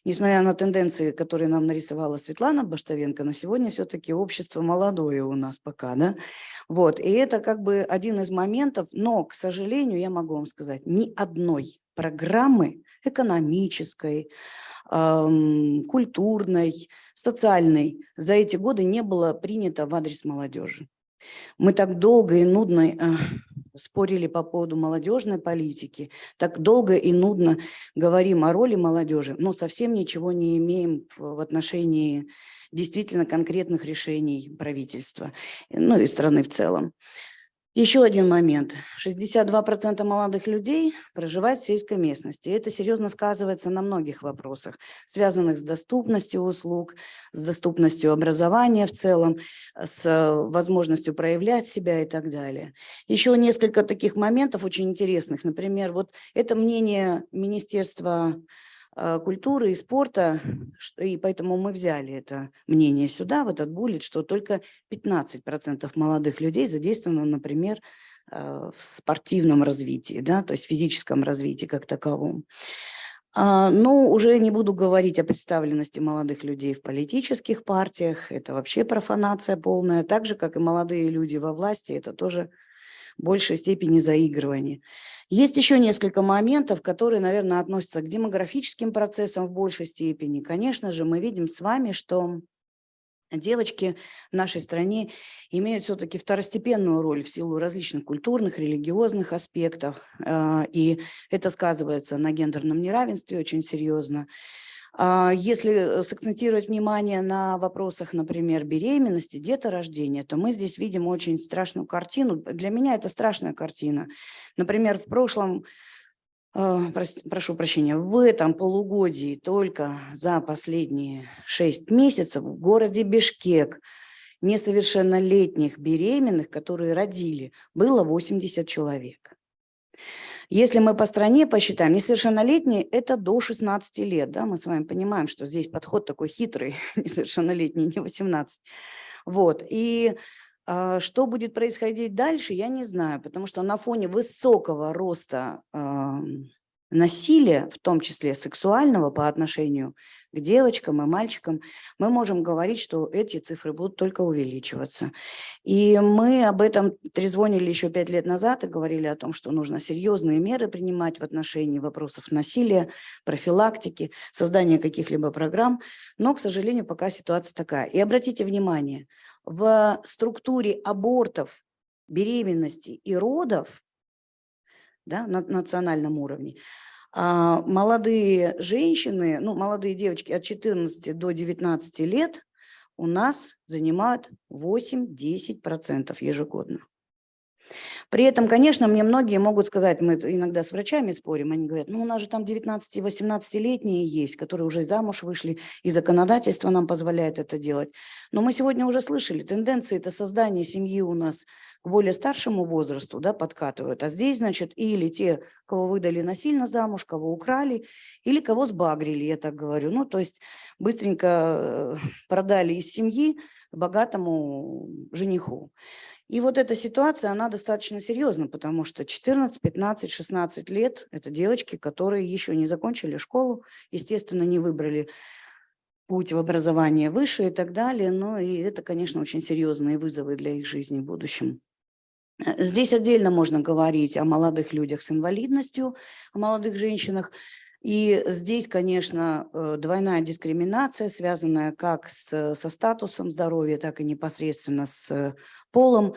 Speaker 11: несмотря на тенденции, которые нам нарисовала Светлана Баштовенко, на сегодня все-таки общество молодое у нас пока, да. Вот, и это как бы один из моментов, но, к сожалению, я могу вам сказать, ни одной программы экономической, культурной, социальной за эти годы не было принято в адрес молодежи. Мы так долго и нудно спорили по поводу молодежной политики, так долго и нудно говорим о роли молодежи, но совсем ничего не имеем в отношении действительно конкретных решений правительства, ну и страны в целом. Еще один момент. 62% молодых людей проживают в сельской местности. И это серьезно сказывается на многих вопросах, связанных с доступностью услуг, с доступностью образования в целом, с возможностью проявлять себя и так далее. Еще несколько таких моментов очень интересных. Например, вот это мнение Министерства культуры и спорта, и поэтому мы взяли это мнение сюда, в этот буллет, что только 15% молодых людей задействовано, например, в спортивном развитии, да, то есть физическом развитии как таковом. Ну, уже не буду говорить о представленности молодых людей в политических партиях, это вообще профанация полная, так же, как и молодые люди во власти, это тоже в большей степени заигрывание. Есть еще несколько моментов, которые, наверное, относятся к демографическим процессам в большей степени. Конечно же, мы видим с вами, что девочки в нашей стране имеют все-таки второстепенную роль в силу различных культурных, религиозных аспектов, и это сказывается на гендерном неравенстве очень серьезно. Если сакцентировать внимание на вопросах, например, беременности, деторождения, то мы здесь видим очень страшную картину. Для меня это страшная картина. Например, в прошлом, прошу прощения, в этом полугодии только за последние 6 месяцев в городе Бишкек несовершеннолетних беременных, которые родили, было 80 человек. Если мы по стране посчитаем, несовершеннолетние – это до 16 лет. Да? Мы с вами понимаем, что здесь подход такой хитрый, несовершеннолетний, не 18. Вот. И что будет происходить дальше, я не знаю, потому что на фоне высокого роста насилия, в том числе сексуального по отношению к девочкам и мальчикам, мы можем говорить, что эти цифры будут только увеличиваться. И мы об этом трезвонили еще 5 лет назад и говорили о том, что нужно серьезные меры принимать в отношении вопросов насилия, профилактики, создания каких-либо программ. Но, к сожалению, пока ситуация такая. И обратите внимание, в структуре абортов, беременности и родов, да, на национальном уровне, молодые женщины, ну, молодые девочки от 14 до 19 лет у нас занимают 8-10% ежегодно. При этом, конечно, мне многие могут сказать, мы иногда с врачами спорим, они говорят, ну, у нас же там 19-18-летние есть, которые уже замуж вышли, и законодательство нам позволяет это делать. Но мы сегодня уже слышали, тенденции это создание семьи у нас к более старшему возрасту, да, подкатывают. А здесь, значит, или те, кого выдали насильно замуж, кого украли, или кого сбагрили, я так говорю. Ну, то есть быстренько продали из семьи богатому жениху. И вот эта ситуация, она достаточно серьезна, потому что 14, 15, 16 лет – это девочки, которые еще не закончили школу, естественно, не выбрали путь в образование выше и так далее. Ну и это, конечно, очень серьезные вызовы для их жизни в будущем. Здесь отдельно можно говорить о молодых людях с инвалидностью, о молодых женщинах. И здесь, конечно, двойная дискриминация, связанная как со статусом здоровья, так и непосредственно с полом.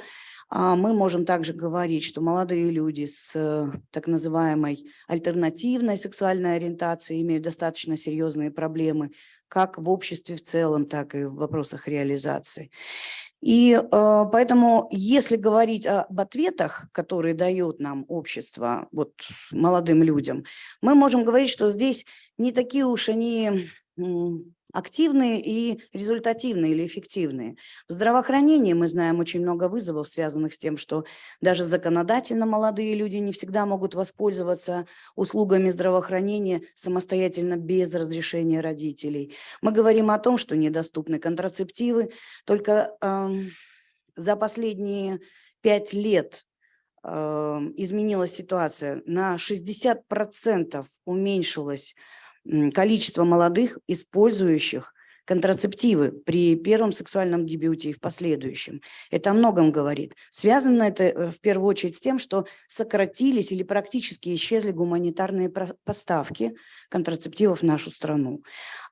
Speaker 11: Мы можем также говорить, что молодые люди с так называемой альтернативной сексуальной ориентацией имеют достаточно серьезные проблемы как в обществе в целом, так и в вопросах реализации. И поэтому, если говорить об ответах, которые дает нам общество, вот молодым людям, мы можем говорить, что здесь не такие уж они активные и результативные или эффективные. В здравоохранении мы знаем очень много вызовов, связанных с тем, что даже законодательно молодые люди не всегда могут воспользоваться услугами здравоохранения самостоятельно без разрешения родителей. Мы говорим о том, что недоступны контрацептивы. Только за последние 5 лет изменилась ситуация. На 60% уменьшилось количество молодых, использующих контрацептивы при первом сексуальном дебюте и в последующем. Это о многом говорит. Связано это в первую очередь с тем, что сократились или практически исчезли гуманитарные поставки контрацептивов в нашу страну.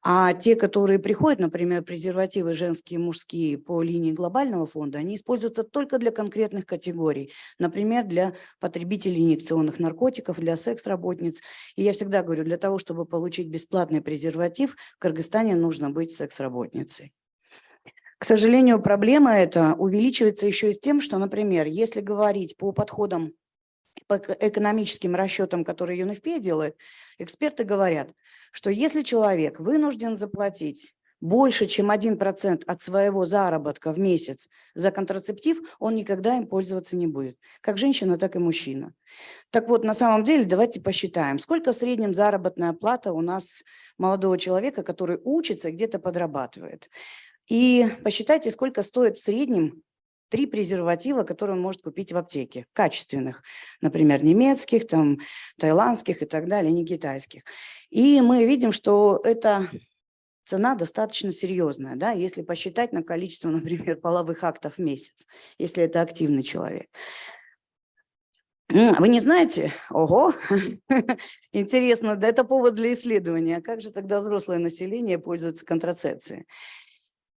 Speaker 11: А те, которые приходят, например, презервативы женские и мужские по линии глобального фонда, они используются только для конкретных категорий. Например, для потребителей инъекционных наркотиков, для секс-работниц. И я всегда говорю, для того, чтобы получить бесплатный презерватив, в Кыргызстане нужно быть секс-работницей. К сожалению, проблема эта увеличивается еще и с тем, что, например, если говорить по подходам, по экономическим расчетам, которые ЮНФПА делает, эксперты говорят, что если человек вынужден заплатить больше, чем 1% от своего заработка в месяц за контрацептив, он никогда им пользоваться не будет. Как женщина, так и мужчина. Так вот, на самом деле, давайте посчитаем, сколько в среднем заработная плата у нас молодого человека, который учится и где-то подрабатывает. И посчитайте, сколько стоит в среднем 3 презерватива, которые он может купить в аптеке, качественных, например, немецких, там, таиландских и так далее, не китайских. И мы видим, что эта цена достаточно серьезная, да, если посчитать на количество, например, половых актов в месяц, если это активный человек. Вы не знаете? Ого, интересно, да, это повод для исследования. А как же тогда взрослое население пользуется контрацепцией?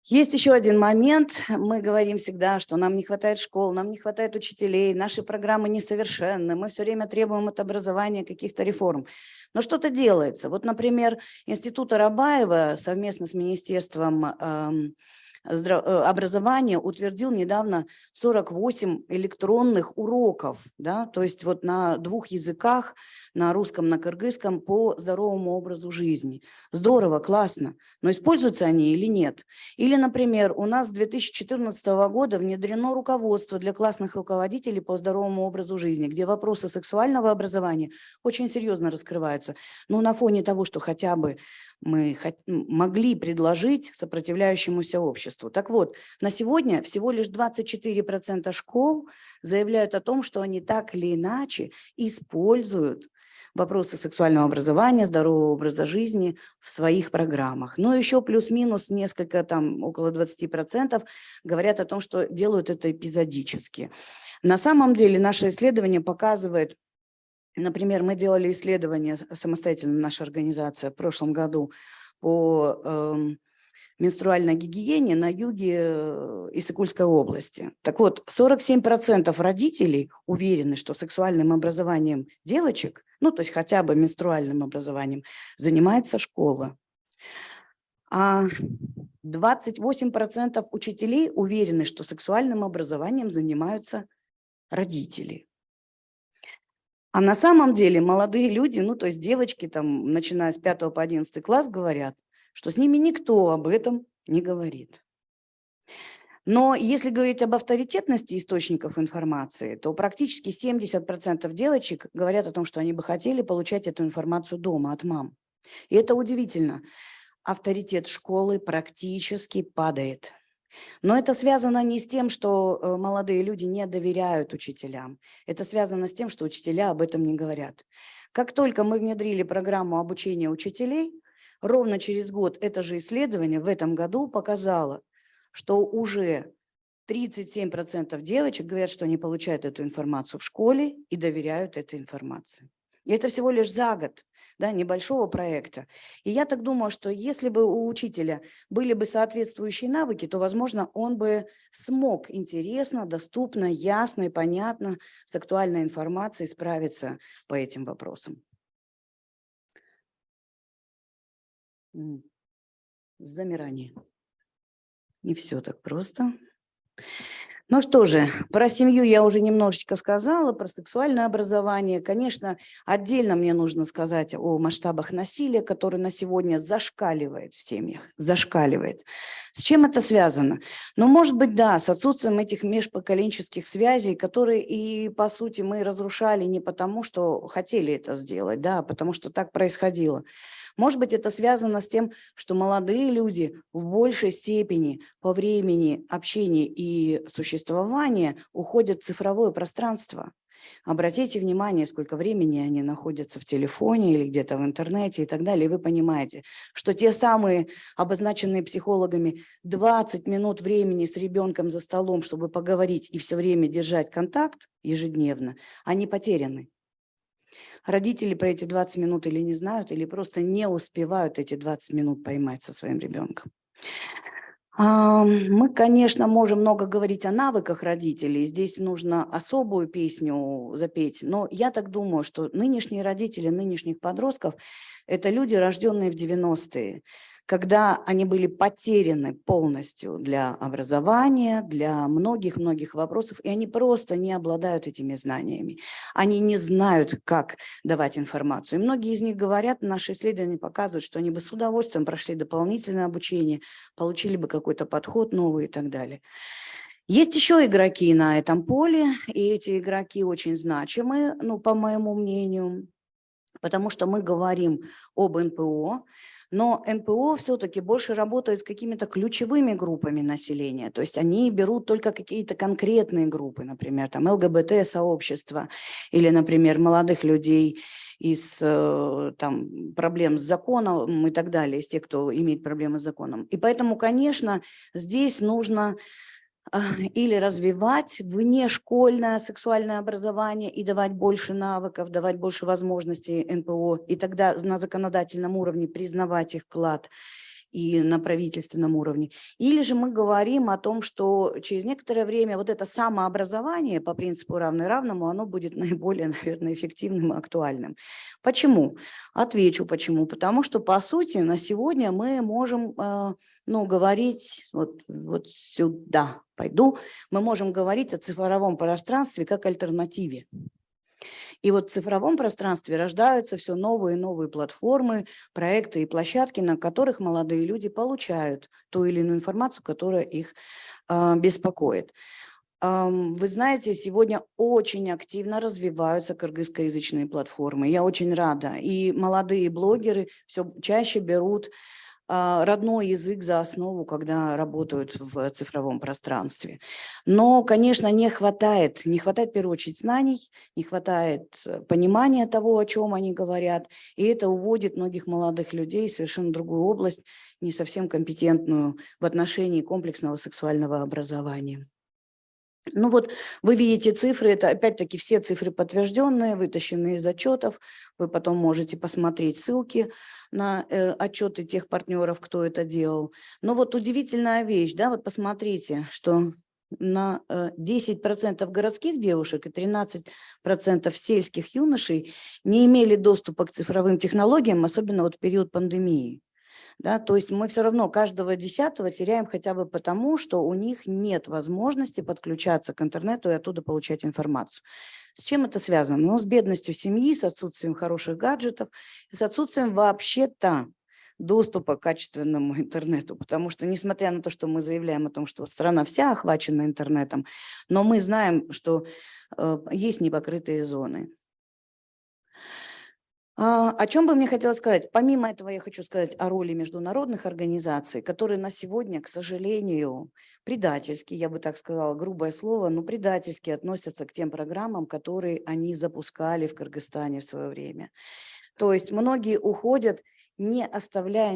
Speaker 11: Есть еще один момент. Мы говорим всегда, что нам не хватает школ, нам не хватает учителей, наши программы несовершенны, мы все время требуем от образования каких-то реформ. Но что-то делается. Вот, например, Институт Арабаева совместно с Министерством образования утвердил недавно 48 электронных уроков, да, то есть вот на 2 языках, на русском, на кыргызском, по здоровому образу жизни. Здорово, классно, но используются они или нет? Или, например, у нас с 2014 года внедрено руководство для классных руководителей по здоровому образу жизни, где вопросы сексуального образования очень серьезно раскрываются. Но на фоне того, что хотя бы мы могли предложить сопротивляющемуся обществу. Так вот, на сегодня всего лишь 24% школ заявляют о том, что они так или иначе используют вопросы сексуального образования, здорового образа жизни в своих программах. Но еще плюс-минус несколько, там около 20% говорят о том, что делают это эпизодически. На самом деле наше исследование показывает, например, мы делали исследование самостоятельно, наша организация, в прошлом году по менструальной гигиене на юге Иссык-Кульской области. Так вот, 47% родителей уверены, что сексуальным образованием девочек, ну, то есть хотя бы менструальным образованием, занимается школа. А 28% учителей уверены, что сексуальным образованием занимаются родители. А на самом деле молодые люди, ну, то есть девочки, там, начиная с 5 по 11 класс, говорят, что с ними никто об этом не говорит. Но если говорить об авторитетности источников информации, то практически 70% девочек говорят о том, что они бы хотели получать эту информацию дома от мам. И это удивительно. Авторитет школы практически падает. Но это связано не с тем, что молодые люди не доверяют учителям. Это связано с тем, что учителя об этом не говорят. Как только мы внедрили программу обучения учителей, ровно через год это же исследование в этом году показало, что уже 37% девочек говорят, что они получают эту информацию в школе и доверяют этой информации. И это всего лишь за год, да, небольшого проекта. И я так думаю, что если бы у учителя были бы соответствующие навыки, то, возможно, он бы смог интересно, доступно, ясно и понятно с актуальной информацией справиться по этим вопросам. Замирание. Не все так просто. Ну что же, про семью я уже немножечко сказала, про сексуальное образование. Конечно, отдельно мне нужно сказать о масштабах насилия, который на сегодня зашкаливает в семьях, зашкаливает. С чем это связано? Ну, может быть, да, с отсутствием этих межпоколенческих связей, которые и, по сути, мы разрушали не потому, что хотели это сделать, да, а потому что так происходило. Может быть, это связано с тем, что молодые люди в большей степени по времени общения и существования уходят в цифровое пространство. Обратите внимание, сколько времени они находятся в телефоне или где-то в интернете и так далее, и вы понимаете, что те самые обозначенные психологами 20 минут времени с ребенком за столом, чтобы поговорить и все время держать контакт ежедневно, они потеряны. Родители про эти 20 минут или не знают, или просто не успевают эти 20 минут поймать со своим ребенком. Мы, конечно, можем много говорить о навыках родителей, здесь нужно особую песню запеть, но я так думаю, что нынешние родители нынешних подростков – это люди, рожденные в 90-е, когда они были потеряны полностью для образования, для многих-многих вопросов, и они просто не обладают этими знаниями. Они не знают, как давать информацию. И многие из них говорят, наши исследования показывают, что они бы с удовольствием прошли дополнительное обучение, получили бы какой-то подход новый и так далее. Есть еще игроки на этом поле, и эти игроки очень значимы, ну, по моему мнению, потому что мы говорим об НПО, но НПО все-таки больше работает с какими-то ключевыми группами населения, то есть они берут только какие-то конкретные группы, например, там ЛГБТ-сообщество или, например, молодых людей из там, проблем с законом и так далее, из тех, кто имеет проблемы с законом. И поэтому, конечно, здесь нужно или развивать внешкольное сексуальное образование и давать больше навыков, давать больше возможностей НПО, и тогда на законодательном уровне признавать их вклад и на правительственном уровне. Или же мы говорим о том, что через некоторое время вот это самообразование по принципу равный равному, оно будет наиболее, наверное, эффективным и актуальным. Почему? Отвечу почему. Потому что, по сути, на сегодня мы можем говорить, вот сюда пойду, мы можем говорить о цифровом пространстве как альтернативе. И вот в цифровом пространстве рождаются все новые и новые платформы, проекты и площадки, на которых молодые люди получают ту или иную информацию, которая их беспокоит. Вы знаете, сегодня очень активно развиваются кыргызскоязычные платформы. Я очень рада. И молодые блогеры все чаще берут родной язык за основу, когда работают в цифровом пространстве. Но, конечно, не хватает в первую очередь знаний, не хватает понимания того, о чем они говорят, и это уводит многих молодых людей в совершенно другую область, не совсем компетентную в отношении комплексного сексуального образования. Ну вот вы видите цифры, это опять-таки все цифры подтвержденные, вытащенные из отчетов. Вы потом можете посмотреть ссылки на отчеты тех партнеров, кто это делал. Но вот удивительная вещь, да, вот посмотрите, что на 10% городских девушек и 13% сельских юношей не имели доступа к цифровым технологиям, особенно вот в период пандемии. Да, то есть мы все равно каждого 10-го теряем хотя бы потому, что у них нет возможности подключаться к интернету и оттуда получать информацию. С чем это связано? Ну, с бедностью семьи, с отсутствием хороших гаджетов, с отсутствием вообще-то доступа к качественному интернету, потому что, несмотря на то, что мы заявляем о том, что страна вся охвачена интернетом, но мы знаем, что есть непокрытые зоны. О чем бы мне хотелось сказать? Помимо этого я хочу сказать о роли международных организаций, которые на сегодня, к сожалению, предательски, я бы так сказала, грубое слово, но предательски относятся к тем программам, которые они запускали в Кыргызстане в свое время. То есть многие уходят, не оставляя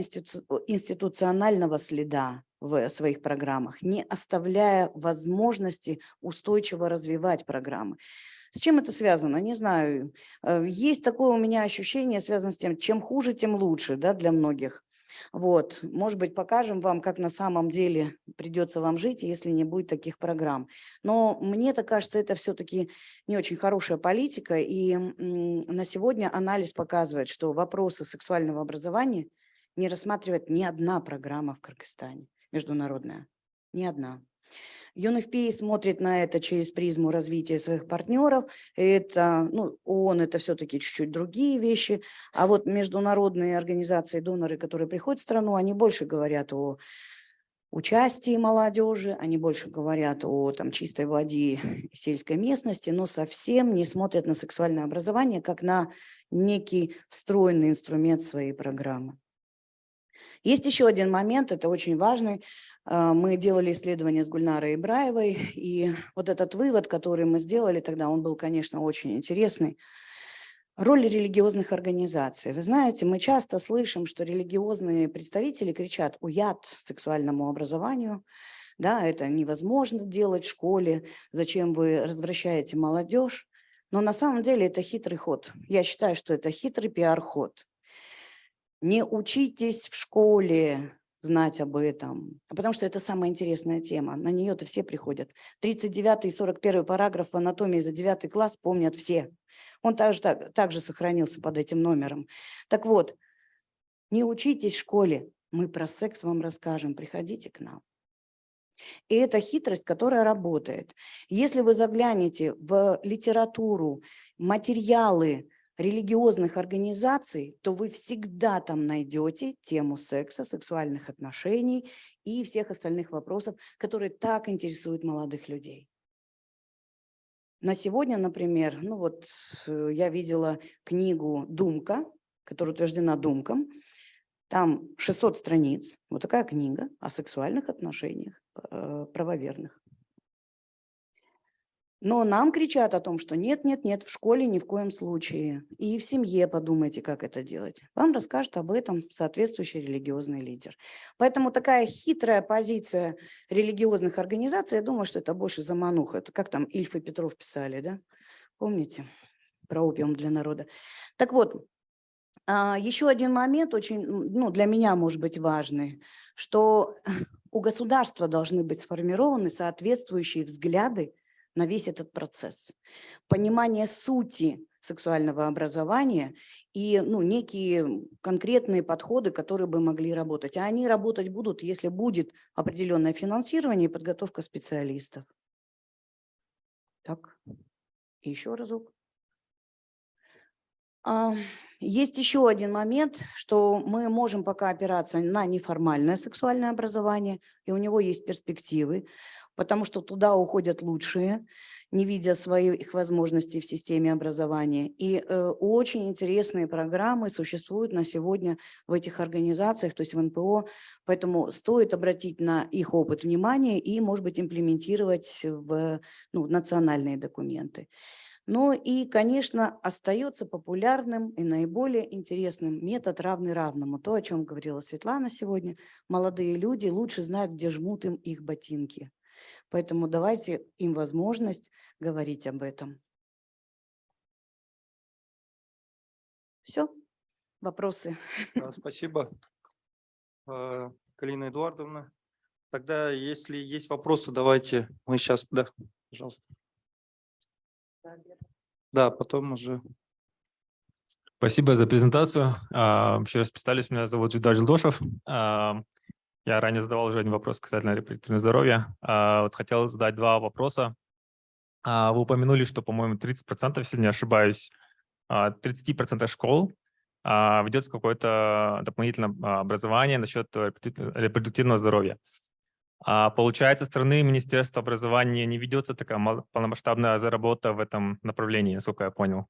Speaker 11: институционального следа в своих программах, не оставляя возможности устойчиво развивать программы. С чем это связано? Не знаю. Есть такое у меня ощущение, связано с тем, чем хуже, тем лучше, да, для многих. Вот, может быть, покажем вам, как на самом деле придется вам жить, если не будет таких программ. Но мне-то кажется, это все-таки не очень хорошая политика, и на сегодня анализ показывает, что вопросы сексуального образования не рассматривает ни одна программа в Кыргызстане, международная, ни одна. UNFPA смотрит на это через призму развития своих партнеров. Это, ООН – это все-таки чуть-чуть другие вещи. А вот международные организации, доноры, которые приходят в страну, они больше говорят о участии молодежи, они больше говорят о чистой воде и сельской местности, но совсем не смотрят на сексуальное образование как на некий встроенный инструмент своей программы. Есть еще один момент, это очень важный. Мы делали исследование с Гульнарой Ибраевой, и вот этот вывод, который мы сделали тогда, он был, конечно, очень интересный. Роль религиозных организаций. Вы знаете, мы часто слышим, что религиозные представители кричат «уят сексуальному образованию», да, это невозможно делать в школе, зачем вы развращаете молодежь. Но на самом деле это хитрый ход. Я считаю, что это хитрый пиар-ход. Не учитесь в школе знать об этом, потому что это самая интересная тема. На нее-то все приходят. 39 и 41 параграф в анатомии за 9 класс помнят все. Он также сохранился под этим номером. Так вот, не учитесь в школе. Мы про секс вам расскажем. Приходите к нам. И это хитрость, которая работает. Если вы заглянете в литературу, материалы религиозных организаций, то вы всегда там найдете тему секса, сексуальных отношений и всех остальных вопросов, которые так интересуют молодых людей. На сегодня, например, я видела книгу «Думка», которая утверждена Думком. Там 600 страниц, вот такая книга о сексуальных отношениях правоверных. Но нам кричат о том, что нет, в школе ни в коем случае. И в семье подумайте, как это делать. Вам расскажет об этом соответствующий религиозный лидер. Поэтому такая хитрая позиция религиозных организаций, я думаю, что это больше замануха. Это как там Ильф и Петров писали, да? Помните? Про опиум для народа. Так вот, еще один момент очень, для меня может быть важный, что у государства должны быть сформированы соответствующие взгляды на весь этот процесс. Понимание сути сексуального образования и некие конкретные подходы, которые бы могли работать. А они работать будут, если будет определенное финансирование и подготовка специалистов. Так, и еще разок. Есть еще один момент, что мы можем пока опираться на неформальное сексуальное образование, и у него есть перспективы, потому что туда уходят лучшие, не видя своих возможностей в системе образования. И очень интересные программы существуют на сегодня в этих организациях, то есть в НПО, поэтому стоит обратить на их опыт внимание и, может быть, имплементировать в национальные документы. Ну и, конечно, остается популярным и наиболее интересным метод равный равному. То, о чем говорила Светлана сегодня. Молодые люди лучше знают, где жмут им их ботинки. Поэтому давайте им возможность говорить об этом. Все? Вопросы?
Speaker 3: Спасибо, Галина Эдуардовна. Тогда, если есть вопросы, давайте мы сейчас, да, пожалуйста. Да, потом уже.
Speaker 6: Спасибо за презентацию. Еще раз представлюсь, меня зовут Джидар Жилдошев. Я ранее задавал уже один вопрос касательно репродуктивного здоровья. Вот хотел задать два вопроса. Вы упомянули, что, по-моему, 30%, если не ошибаюсь, 30% школ ведется какое-то дополнительное образование насчет репродуктивного здоровья. Получается, со стороны Министерства образования не ведется такая полномасштабная работа в этом направлении, насколько я понял.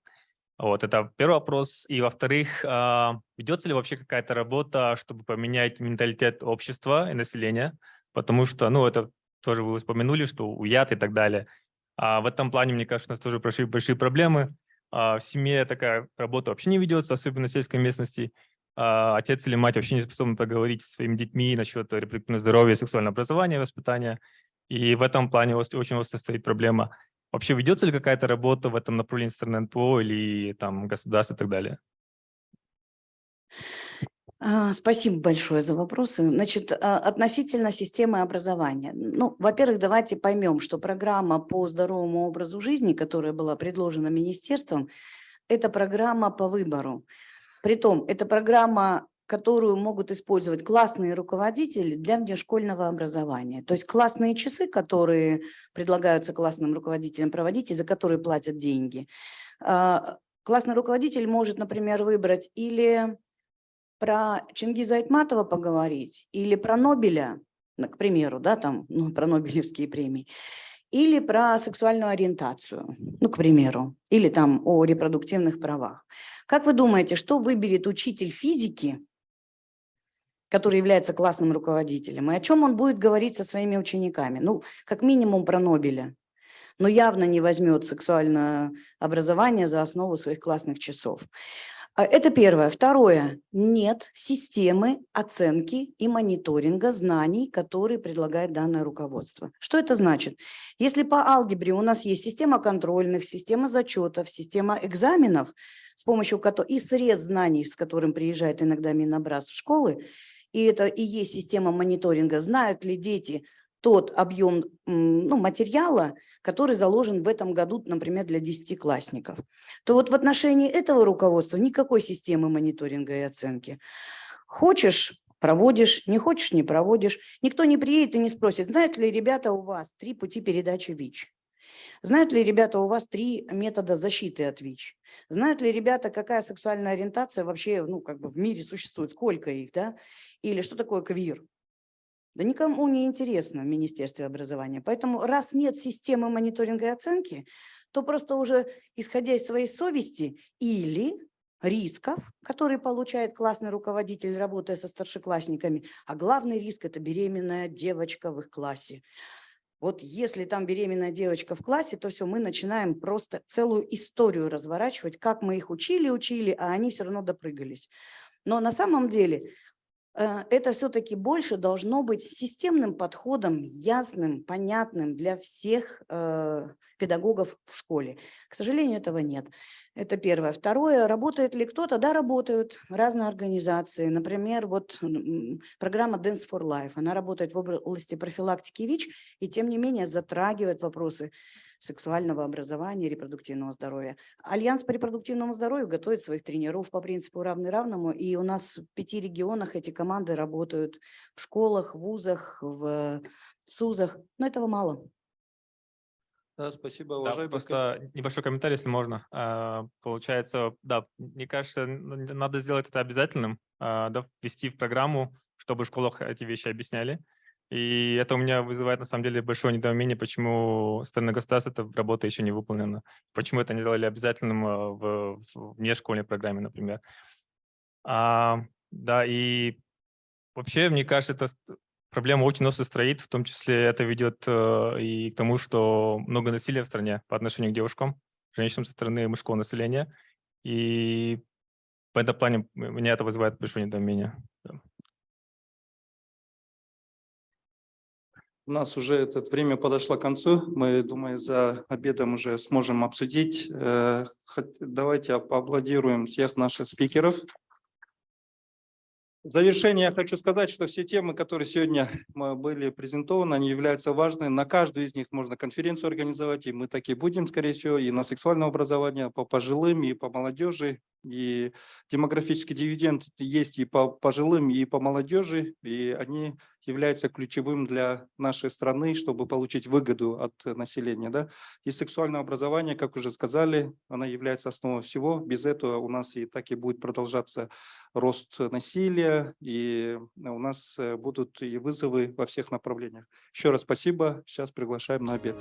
Speaker 6: Вот, это первый вопрос. И, во-вторых, ведется ли вообще какая-то работа, чтобы поменять менталитет общества и населения? Потому что, это тоже вы упомянули, что уят и так далее. В этом плане, мне кажется, у нас тоже большие проблемы. В семье такая работа вообще не ведется, особенно в сельской местности. Отец или мать вообще не способны поговорить со своими детьми насчет репродуктивного здоровья, сексуального образования, воспитания. И в этом плане очень остро стоит проблема. Вообще ведется ли какая-то работа в этом направлении со стороны НПО или там государства и так далее?
Speaker 11: Спасибо большое за вопросы. Значит, относительно системы образования. Во-первых, давайте поймем, что программа по здоровому образу жизни, которая была предложена министерством, это программа по выбору. Притом, это программа, которую могут использовать классные руководители для внешкольного образования. То есть классные часы, которые предлагаются классным руководителям проводить и за которые платят деньги. Классный руководитель может, например, выбрать или про Чингиза Айтматова поговорить, или про Нобеля, к примеру, про Нобелевские премии, или про сексуальную ориентацию, к примеру, или о репродуктивных правах. Как вы думаете, что выберет учитель физики, который является классным руководителем, и о чем он будет говорить со своими учениками. Ну, как минимум про Нобеля, но явно не возьмет сексуальное образование за основу своих классных часов. Это первое. Второе. Нет системы оценки и мониторинга знаний, которые предлагает данное руководство. Что это значит? Если по алгебре у нас есть система контрольных, система зачетов, система экзаменов, с помощью которой и срез знаний, с которым приезжает иногда Минобраз в школы, и это и есть система мониторинга, знают ли дети тот объем материала, который заложен в этом году, например, для 10-классников, то вот в отношении этого руководства никакой системы мониторинга и оценки. Хочешь – проводишь, не хочешь – не проводишь. Никто не приедет и не спросит, знают ли ребята у вас 3 пути передачи ВИЧ? Знают ли ребята у вас 3 метода защиты от ВИЧ? Знают ли ребята, какая сексуальная ориентация вообще в мире существует, сколько их, да? Или что такое квир? Да никому не интересно в Министерстве образования. Поэтому раз нет системы мониторинга и оценки, то просто уже исходя из своей совести или рисков, которые получает классный руководитель, работая со старшеклассниками, а главный риск – это беременная девочка в их классе. Вот если там беременная девочка в классе, то все, мы начинаем просто целую историю разворачивать, как мы их учили, а они все равно допрыгались. Но на самом деле это все-таки больше должно быть системным подходом, ясным, понятным для всех педагогов в школе. К сожалению, этого нет. Это первое. Второе, работает ли кто-то? Да, работают разные организации. Например, вот программа Dance for Life. Она работает в области профилактики ВИЧ и, тем не менее, затрагивает вопросы сексуального образования, репродуктивного здоровья. Альянс по репродуктивному здоровью готовит своих тренеров по принципу равный равному, и у нас в 5 регионах эти команды работают в школах, в вузах, в СУЗах, но этого мало.
Speaker 3: Да, спасибо,
Speaker 6: Да,
Speaker 3: уважаемый.
Speaker 6: просто небольшой комментарий, если можно. Получается, да, мне кажется, надо сделать это обязательным, да, ввести в программу, чтобы в школах эти вещи объясняли. И это у меня вызывает, на самом деле, большое недоумение, почему со стороны государства эта работа еще не выполнена. Почему это не сделали обязательным в внешкольной программе, например. Да, и вообще, мне кажется, это проблема очень остро стоит, в том числе это ведет и к тому, что много насилия в стране по отношению к девушкам, женщинам со стороны мужского населения. И в этом плане меня это вызывает большое недоумение.
Speaker 3: У нас уже это время подошло к концу. Мы, думаю, за обедом уже сможем обсудить. Давайте поаплодируем всех наших спикеров. В завершение я хочу сказать, что все темы, которые сегодня были презентованы, они являются важными. На каждую из них можно конференцию организовать, и мы так и будем, скорее всего, и на сексуальное образование, по пожилым, и по молодежи. И демографический дивиденд есть и по пожилым, и по молодежи, и они являются ключевым для нашей страны, чтобы получить выгоду от населения. Да? И сексуальное образование, как уже сказали, оно является основой всего. Без этого у нас и так и будет продолжаться рост насилия, и у нас будут и вызовы во всех направлениях. Еще раз спасибо. Сейчас приглашаем на обед.